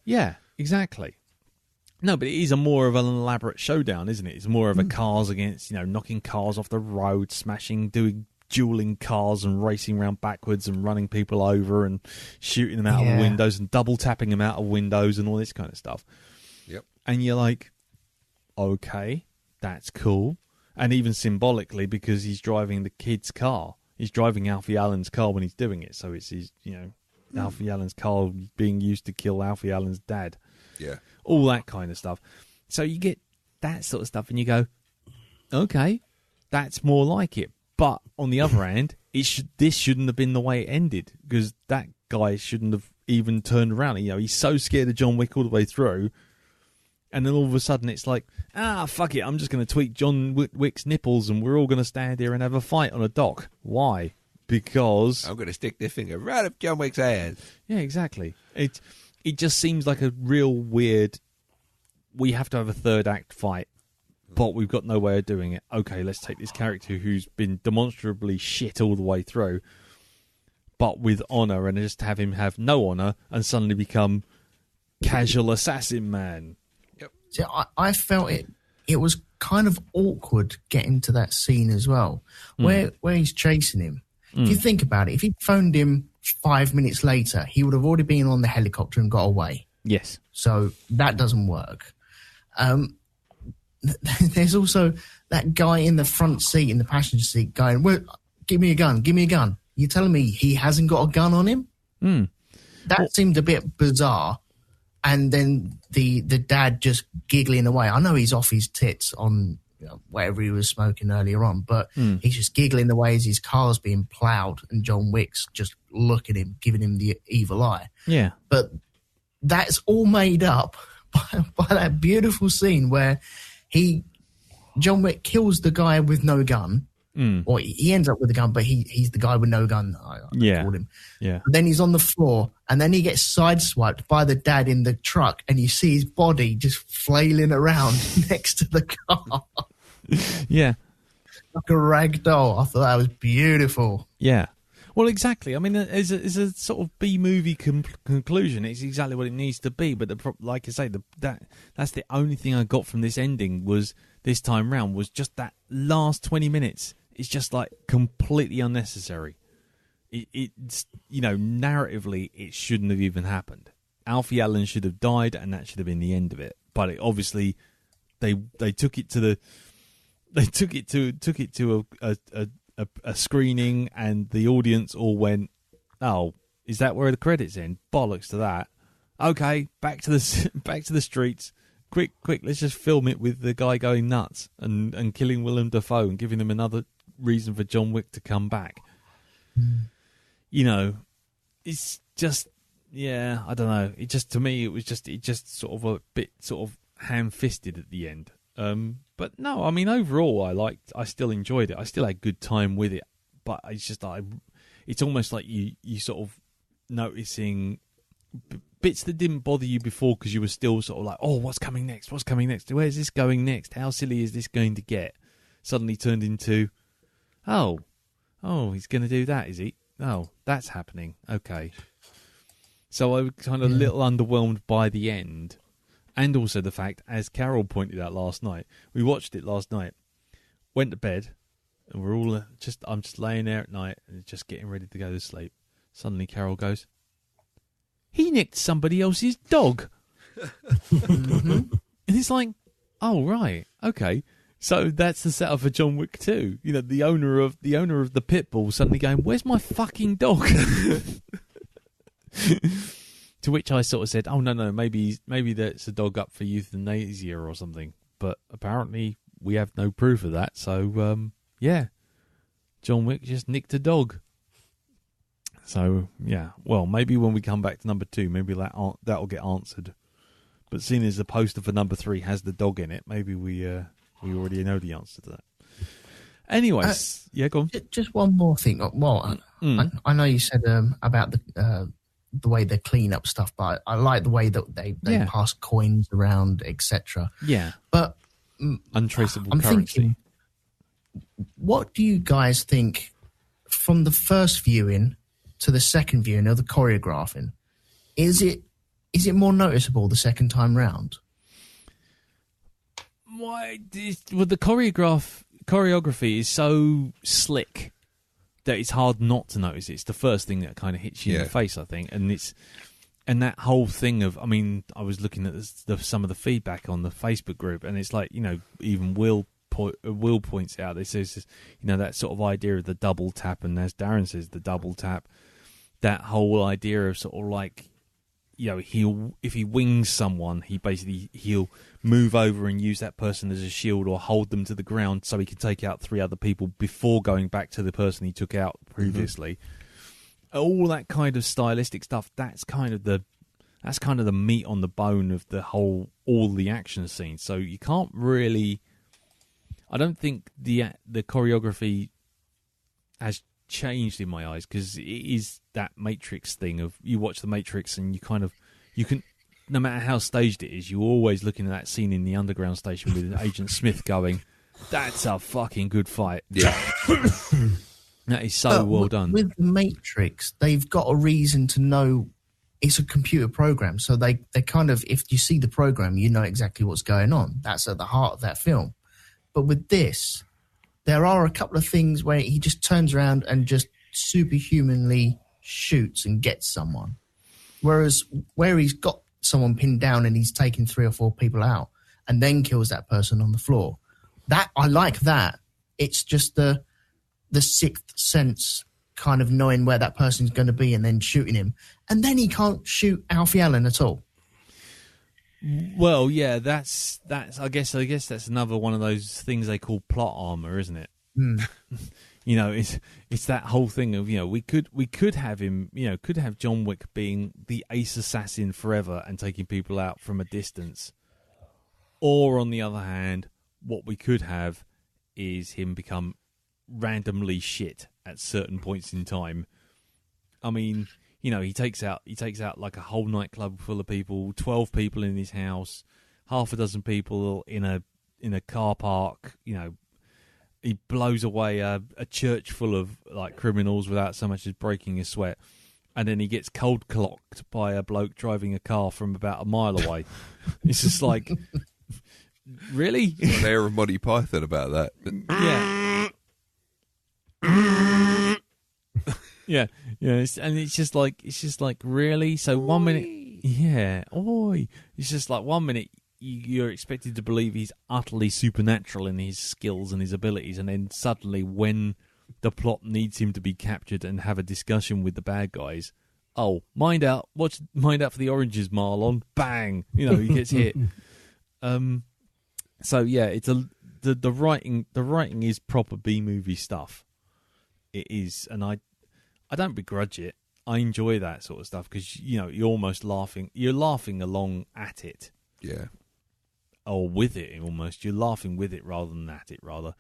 Yeah, exactly. No, but it is a more of an elaborate showdown, isn't it? It's more of a cars against, knocking cars off the road, smashing, doing dueling cars and racing around backwards and running people over and shooting them out of windows and double tapping them out of windows and all this kind of stuff. Yep. And you're like, okay, that's cool. And even symbolically, because he's driving the kid's car. He's driving Alfie Allen's car when he's doing it. So it's his, Alfie Allen's car being used to kill Alfie Allen's dad. Yeah. All that kind of stuff. So you get that sort of stuff and you go, okay, that's more like it. But on the other hand, this shouldn't have been the way it ended, because that guy shouldn't have even turned around. He's so scared of John Wick all the way through, and then all of a sudden it's like, fuck it, I'm just going to tweak John Wick's nipples and we're all going to stand here and have a fight on a dock. Why? Because I'm going to stick this finger right up John Wick's ass. Yeah, exactly. It just seems like a real weird, we have to have a third act fight, but we've got no way of doing it. Okay, let's take this character who's been demonstrably shit all the way through, but with honour, and just have him have no honour and suddenly become casual assassin man. Yep. See, I felt it was kind of awkward getting to that scene as well, where he's chasing him. If you think about it, if he phoned him 5 minutes later, he would have already been on the helicopter and got away. Yes. So that doesn't work. There's also that guy in the front seat, in the passenger seat, going, well, give me a gun, give me a gun. You're telling me he hasn't got a gun on him? That seemed a bit bizarre. And then the dad just giggling away. I know he's off his tits on whatever he was smoking earlier on, but he's just giggling away as his car's being ploughed and John Wick's just looking at him, giving him the evil eye. Yeah. But that's all made up by that beautiful scene where John Wick kills the guy with no gun. Or he ends up with a gun, but he's the guy with no gun. I called him. Yeah. And then he's on the floor, and then he gets sideswiped by the dad in the truck, and you see his body just flailing around next to the car. Yeah. Like a rag doll. I thought that was beautiful. Yeah. Well, exactly. I mean, as a sort of B-movie conclusion, it's exactly what it needs to be. But like I say, that's the only thing I got from this ending was this time round was just that last 20 minutes. It's just like completely unnecessary. It's narratively, it shouldn't have even happened. Alfie Allen should have died, and that should have been the end of it. But obviously, they took it to a screening, and the audience all went, "Oh, is that where the credits end? Bollocks to that." Okay, back to the streets. Quick, let's just film it with the guy going nuts and killing Willem Dafoe and giving him another reason for John Wick to come back. It's just, I don't know. It just, to me, it just sort of a bit sort of ham-fisted at the end. But no, I mean, overall, I still enjoyed it. I still had a good time with it. But it's just it's almost like you sort of noticing bits that didn't bother you before because you were still sort of like, oh, what's coming next? What's coming next? Where's this going next? How silly is this going to get? Suddenly turned into, oh, he's going to do that, is he? Oh, that's happening. Okay. So I was kind of a little underwhelmed by the end. And also the fact, as Carol pointed out last night, we watched it last night, went to bed, and we're all I'm just laying there at night and just getting ready to go to sleep. Suddenly Carol goes, he nicked somebody else's dog. And it's like, oh, right, okay. So that's the setup for John Wick 2. The owner of the pit bull suddenly going, where's my fucking dog? To which I sort of said, oh, no, maybe that's a dog up for euthanasia or something. But apparently we have no proof of that. So, John Wick just nicked a dog. So, yeah, well, maybe when we come back to number 2, maybe that'll get answered. But seeing as the poster for number 3 has the dog in it, maybe we already know the answer to that. Anyways, yeah, go on. Just one more thing. Well, I know you said about the way they clean up stuff, but I like the way that they pass coins around, etc. Yeah. But untraceable I'm currency. thinking, what do you guys think from the first viewing to the second viewing of the choreographing? Is it more noticeable the second time round? Why? Well, the choreography is so slick that it's hard not to notice it. It's the first thing that kind of hits you in the face, I think, and that whole thing of, I mean, I was looking at some of the feedback on the Facebook group, and it's like, you know, even Will points out, it says, you know, that sort of idea of the double tap, and as Darren says, the double tap, that whole idea of sort of like, you know, if he wings someone, he'll move over and use that person as a shield or hold them to the ground so he can take out 3 other people before going back to the person he took out previously. Mm-hmm. All that kind of stylistic stuff, that's kind of the meat on the bone of all the action scenes. So you can't really, I don't think the choreography has changed in my eyes, because it is that Matrix thing of, you watch the Matrix and you can, no matter how staged it is, you're always looking at that scene in the underground station with Agent Smith going, that's a fucking good fight. Yeah. That is so well done. With the Matrix, they've got a reason to know it's a computer program, so they kind of, if you see the program, you know exactly what's going on. That's at the heart of that film. But with this, there are a couple of things where he just turns around and just superhumanly shoots and gets someone. Whereas where he's got someone pinned down and he's taking 3 or 4 people out and then kills that person on the floor. That, I like that. It's just the sixth sense kind of knowing where that person's going to be and then shooting him. And then he can't shoot Alfie Allen at all. Well, yeah, that's. I guess that's another one of those things they call plot armor, isn't it? Mm. You know, it's that whole thing of, you know, we could have him, you know, could have John Wick being the ace assassin forever and taking people out from a distance, or on the other hand, what we could have is him become randomly shit at certain points in time. I mean, you know, he takes out like a whole nightclub full of people, 12 people in his house, half a dozen people in a car park. You know, he blows away a church full of like criminals without so much as breaking a sweat, and then he gets cold clocked by a bloke driving a car from about a mile away. It's just like, really? They're a Monty Python about that. Yeah. Yeah, and it's just like really. So 1 minute, yeah, oi. It's just like 1 minute you're expected to believe he's utterly supernatural in his skills and his abilities, and then suddenly, when the plot needs him to be captured and have a discussion with the bad guys, oh, mind out for the oranges, Marlon. Bang, you know, he gets hit. So yeah, it's the writing is proper B-movie stuff. It is, and I don't begrudge it. I enjoy that sort of stuff because, you know, you're almost laughing. You're laughing along at it. Yeah. Or with it, almost. You're laughing with it rather than at it, rather.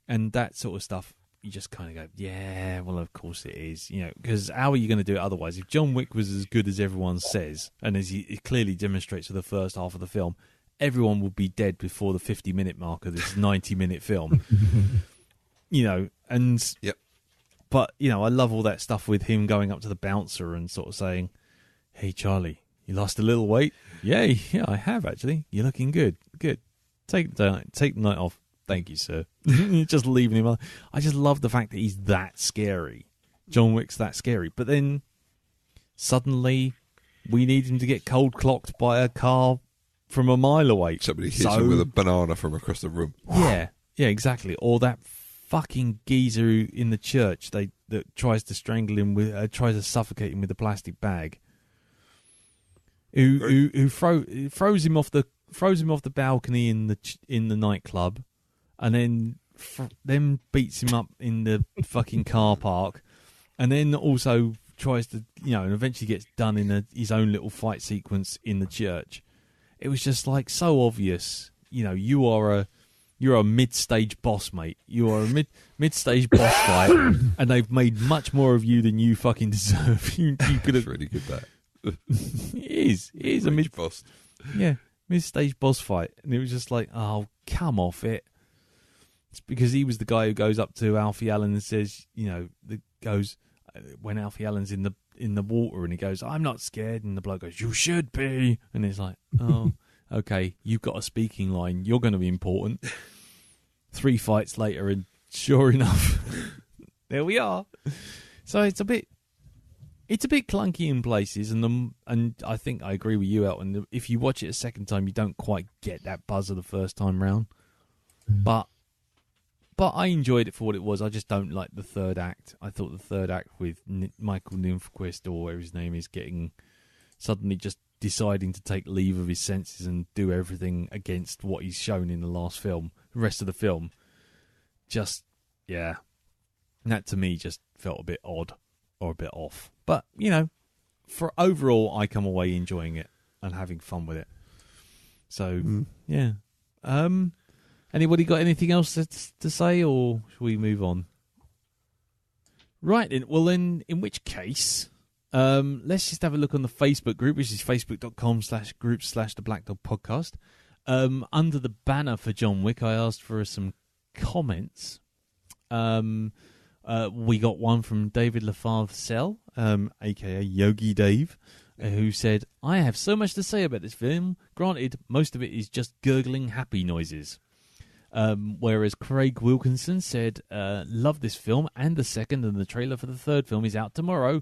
And that sort of stuff, you just kind of go, yeah, well, of course it is. You know, because how are you going to do it otherwise? If John Wick was as good as everyone says, and as he clearly demonstrates for the first half of the film, everyone would be dead before the 50-minute mark of this 90-minute film. You know, and... Yep. But, you know, I love all that stuff with him going up to the bouncer and sort of saying, hey, Charlie, you lost a little weight? Yeah, I have, actually. You're looking good. Good. Take the night off. Thank you, sir. Just leaving him. I just love the fact that he's that scary. John Wick's that scary. But then suddenly we need him to get cold clocked by a car from a mile away. Somebody hits him with a banana from across the room. Yeah, exactly. Or that fucking geezer in the church that tries to strangle him with, tries to suffocate him with a plastic bag. Who throws him off the balcony in the nightclub, and then beats him up in the fucking car park, and then also tries to, you know, and eventually gets done in his own little fight sequence in the church. It was just like so obvious. You know, you are you're a mid-stage boss, mate. You are a mid-stage boss fight, and they've made much more of you than you fucking deserve. You could have. really good. That It is a boss. mid-stage boss fight, and it was just like, oh, come off it. It's because he was the guy who goes up to Alfie Allen and says, when Alfie Allen's in the water, and he goes, "I'm not scared," and the bloke goes, "You should be," and it's like, oh, okay, you've got a speaking line, you're going to be important. 3 fights later, and sure enough, there we are. So it's a bit clunky in places, and I think I agree with you, Elton. If you watch it a second time, you don't quite get that buzz of the first time round. But I enjoyed it for what it was. I just don't like the third act. I thought the third act with Michael Nymphenquist, or whatever his name is, suddenly just deciding to take leave of his senses and do everything against what he's shown in the last film, the rest of the film. That to me just felt a bit odd or a bit off. But, for overall, I come away enjoying it and having fun with it. So, yeah. Anybody got anything else to say, or shall we move on? Right, well then, in which case, let's just have a look on the Facebook group, which is facebook.com/group/The Black Dog Podcast. Under the banner for John Wick, I asked for some comments. We got one from David Lafave-Sell, a.k.a. Yogi Dave, who said, "I have so much to say about this film. Granted, most of it is just gurgling happy noises." Whereas Craig Wilkinson said, "Love this film and the second, and the trailer for the third film is out tomorrow."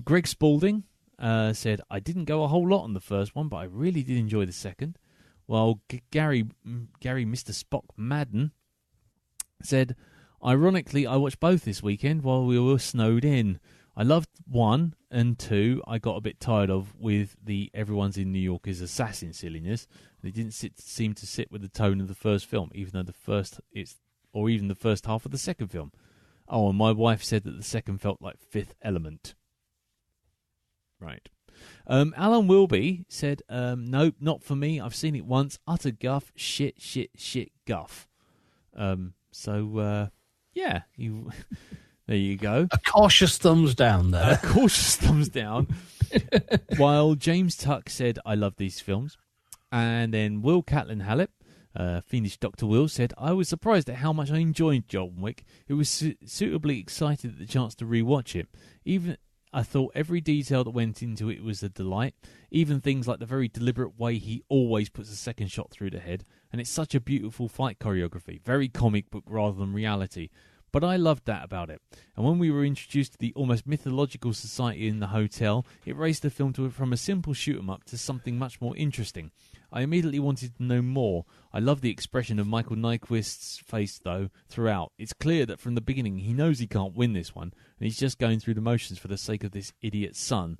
Greg Spalding said, "I didn't go a whole lot on the first one, but I really did enjoy the second." While Gary Mr. Spock Madden said, "Ironically, I watched both this weekend while we were snowed in. I loved 1 and 2. I got a bit tired of with the everyone's in New York is assassin silliness. It didn't seem to sit with the tone of the first film, even though the first half of the second film. Oh, and my wife said that the second felt like Fifth Element." Right. Alan Wilby said, "Nope, not for me. I've seen it once. Utter guff. Shit, guff." Yeah, there you go. A cautious thumbs down there. A cautious thumbs down. While James Tuck said, "I love these films." And then Will Catlin Hallett, Fiendish Dr. Will, said, "I was surprised at how much I enjoyed John Wick. It was suitably excited at the chance to rewatch it. Even I thought every detail that went into it was a delight. Even things like the very deliberate way he always puts a second shot through the head. And it's such a beautiful fight choreography. Very comic book rather than reality. But I loved that about it. And when we were introduced to the almost mythological society in the hotel, it raised the film from a simple shoot-'em-up to something much more interesting. I immediately wanted to know more. I love the expression of Michael Nyquist's face, though, throughout. It's clear that from the beginning he knows he can't win this one, and he's just going through the motions for the sake of this idiot's son.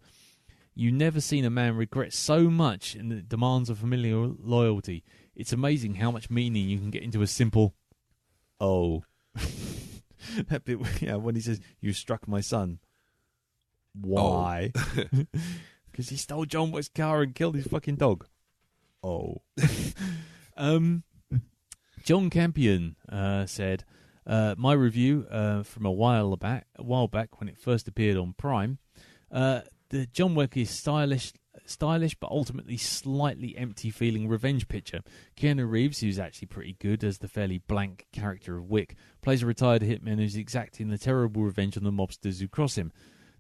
You've never seen a man regret so much in the demands of familial loyalty. It's amazing how much meaning you can get into a simple, oh. That bit, when he says, "You struck my son." Why? Because he stole John Wick's car and killed his fucking dog. Oh. John Campion said, "My review from a while back when it first appeared on Prime. The John Wick is stylish but ultimately slightly empty-feeling revenge picture. Keanu Reeves, who's actually pretty good as the fairly blank character of Wick, plays a retired hitman who's exacting the terrible revenge on the mobsters who cross him.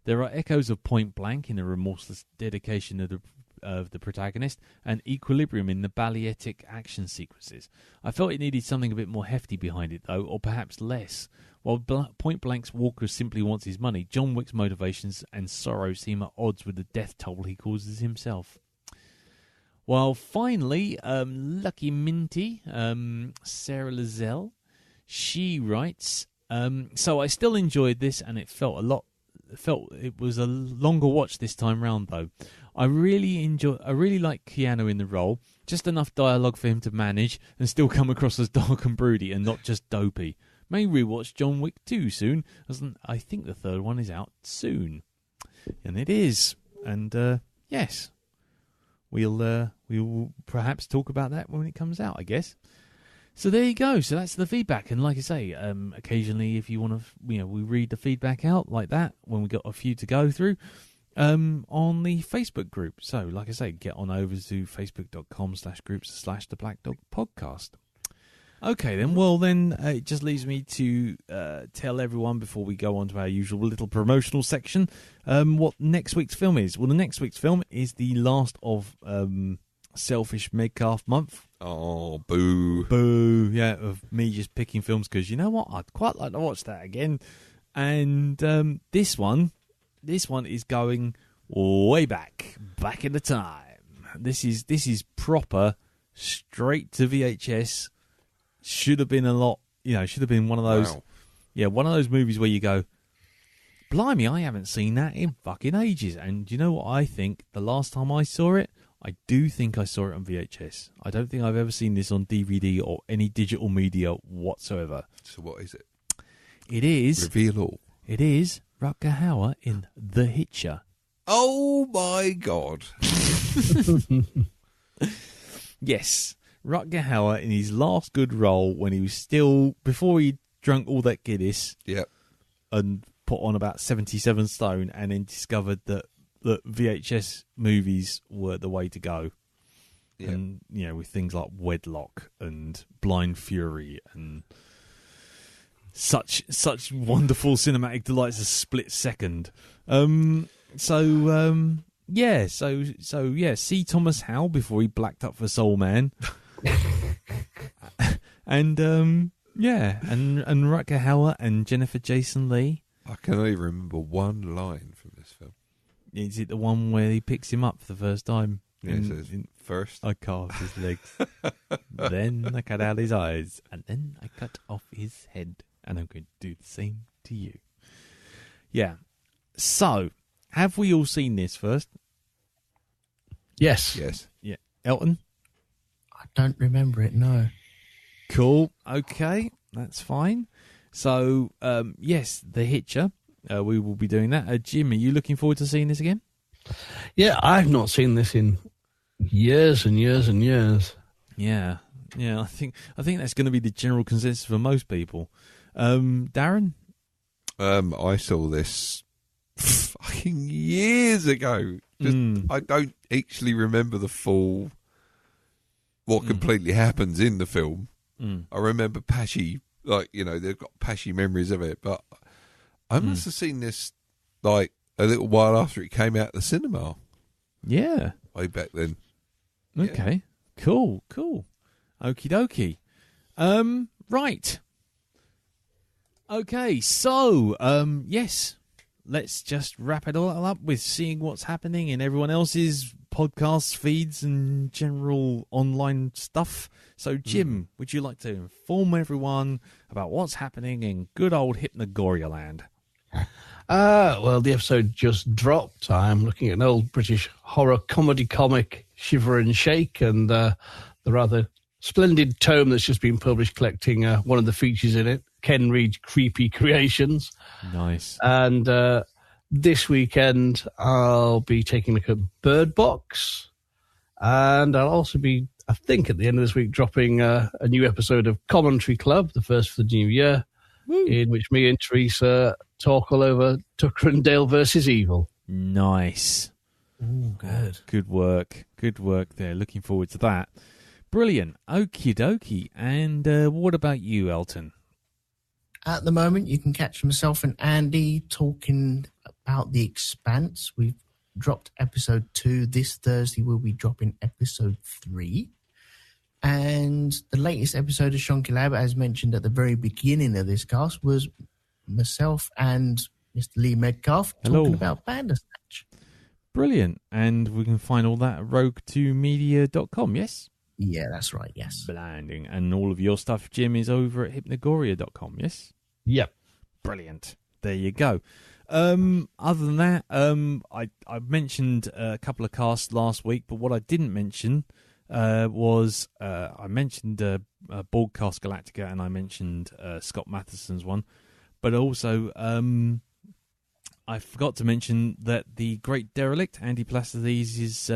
There are echoes of Point Blank in the remorseless dedication of the protagonist, and equilibrium in the balletic action sequences. I felt it needed something a bit more hefty behind it, though, or perhaps less. While Point Blank's Walker simply wants his money, John Wick's motivations and sorrow seem at odds with the death toll he causes himself." While finally, Lucky Minty, Sarah Lazelle, she writes, "So I still enjoyed this, and it felt it was a longer watch this time round, though. I really like Keanu in the role, just enough dialogue for him to manage and still come across as dark and broody and not just dopey. May rewatch John Wick 2 soon, as I think the third one is out soon." And it is. And yes, we'll perhaps talk about that when it comes out, I guess. So there you go. So that's the feedback. And like I say, occasionally if you want to, we read the feedback out like that when we got a few to go through on the Facebook group. So like I say, get on over to facebook.com/groups/the Black Dog Podcast. Okay, then. Well, then it just leaves me to tell everyone before we go on to our usual little promotional section what next week's film is. Well, the next week's film is the last of Selfish Megcalf month. Oh, boo. Boo. Yeah, of me just picking films because you know what? I'd quite like to watch that again. And this one is going way back in the time. This is proper, straight to VHS. Should have been should have been one of those, one of those movies where you go, blimey, I haven't seen that in fucking ages. And you know what I think? The last time I saw it, I do think I saw it on VHS. I don't think I've ever seen this on DVD or any digital media whatsoever. So what is it? It is... Reveal all. It is Rutger Hauer in The Hitcher. Oh, my God. Yes. Rutger Hauer in his last good role when he was still... Before he drunk all that Guinness... Yep. And put on about 77 stone and then discovered that VHS movies were the way to go. Yep. And, with things like Wedlock and Blind Fury and such wonderful cinematic delights as Split Second. See Thomas Howell before he blacked up for Soul Man. and Rutger Hauer and Jennifer Jason Leigh. I can only remember one line from this film. Is it the one where he picks him up for the first time? Yeah, it says, first I carved his legs, then I cut out his eyes, and then I cut off his head, and I'm going to do the same to you. Yeah. So, have we all seen this first? Yes. Yes. Yeah. Elton? I don't remember it, no. Cool. Okay. That's fine. So, yes, The Hitcher. We will be doing that. Jim, are you looking forward to seeing this again? Yeah, I've not seen this in years and years and years. Yeah. I think that's going to be the general consensus for most people. Darren? I saw this fucking years ago. I don't actually remember the full what completely happens in the film. I remember patchy, they've got patchy memories of it, but I must have seen this like a little while after it came out of the cinema. Yeah. Way back then. Okay. Yeah. Cool. Okie dokie. Right. Okay, so, yes, let's just wrap it all up with seeing what's happening in everyone else's podcasts, feeds, and general online stuff. So, Jim, would you like to inform everyone about what's happening in good old Hypnagoria land? Well, the episode just dropped. I'm looking at an old British horror comedy comic, Shiver and Shake, and the rather splendid tome that's just been published collecting one of the features in it, Ken Reed's Creepy Creations. Nice. And this weekend, I'll be taking a look at Bird Box, and I'll also be, I think, at the end of this week, dropping a new episode of Commentary Club, the first for the new year, in which me and Teresa talk all over Tucker and Dale versus Evil. Nice. Ooh, good. Good work there. Looking forward to that. Brilliant. Okie dokie. And what about you, Elton? At the moment, you can catch myself and Andy talking about The Expanse. We've dropped episode 2. This Thursday, we'll be dropping episode 3. And the latest episode of Shonky Lab, as mentioned at the very beginning of this cast, was myself and Mr. Lee Metcalf talking about Bandersnatch. Brilliant. And we can find all that at rogue2media.com, yes? Yeah, that's right, yes. Blinding. And all of your stuff, Jim, is over at hypnagoria.com, yes? Yep. Brilliant. There you go. Other than that, I mentioned a couple of casts last week, but what I didn't mention was I mentioned Broadcast Galactica, and I mentioned Scott Matheson's one, but also I forgot to mention that the great derelict Andy Placides'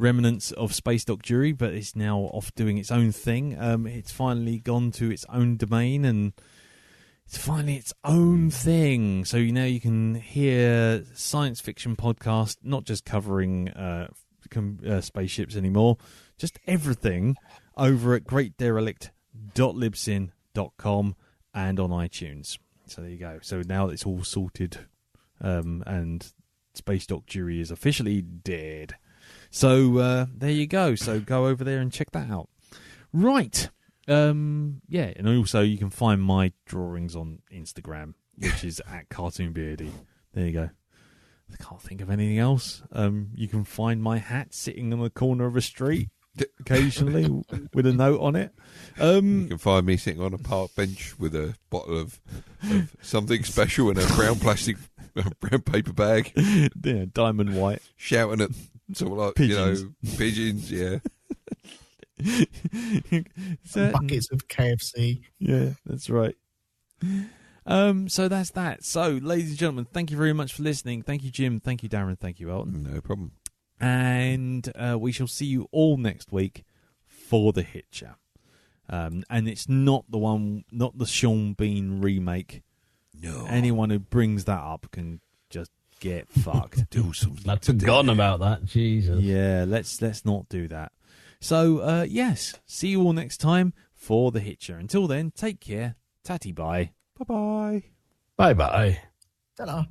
remnants of Space Doc Jury, but it's now off doing its own thing. It's finally gone to its own domain, and it's finally its own thing. So now you can hear science fiction podcast, not just covering spaceships anymore, just everything over at greatderelict.libsyn.com and on iTunes. So there you go. So now it's all sorted, and Space Doc Jury is officially dead. So there you go. So go over there and check that out. Right. Yeah, and also you can find my drawings on Instagram, which is at CartoonBeardy. There you go. I can't think of anything else. You can find my hat sitting on the corner of a street occasionally with a note on it. You can find me sitting on a park bench with a bottle of something special in a brown paper bag. Yeah, diamond white. Shouting at sort of like, pigeons. Pigeons, yeah. Buckets of KFC. Yeah, that's right. So that's that. So, ladies and gentlemen, thank you very much for listening. Thank you, Jim. Thank you, Darren. Thank you, Elton. No problem. And we shall see you all next week for the Hitcher. And it's not the Sean Bean remake. No. Anyone who brings that up can just get fucked. Do something. I'd forgotten about that. Jesus. Yeah, let's not do that. So, yes, see you all next time for the Hitcher. Until then, take care. Tatty bye. Bye-bye. Bye-bye. Ta-da.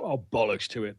Oh, bollocks to it.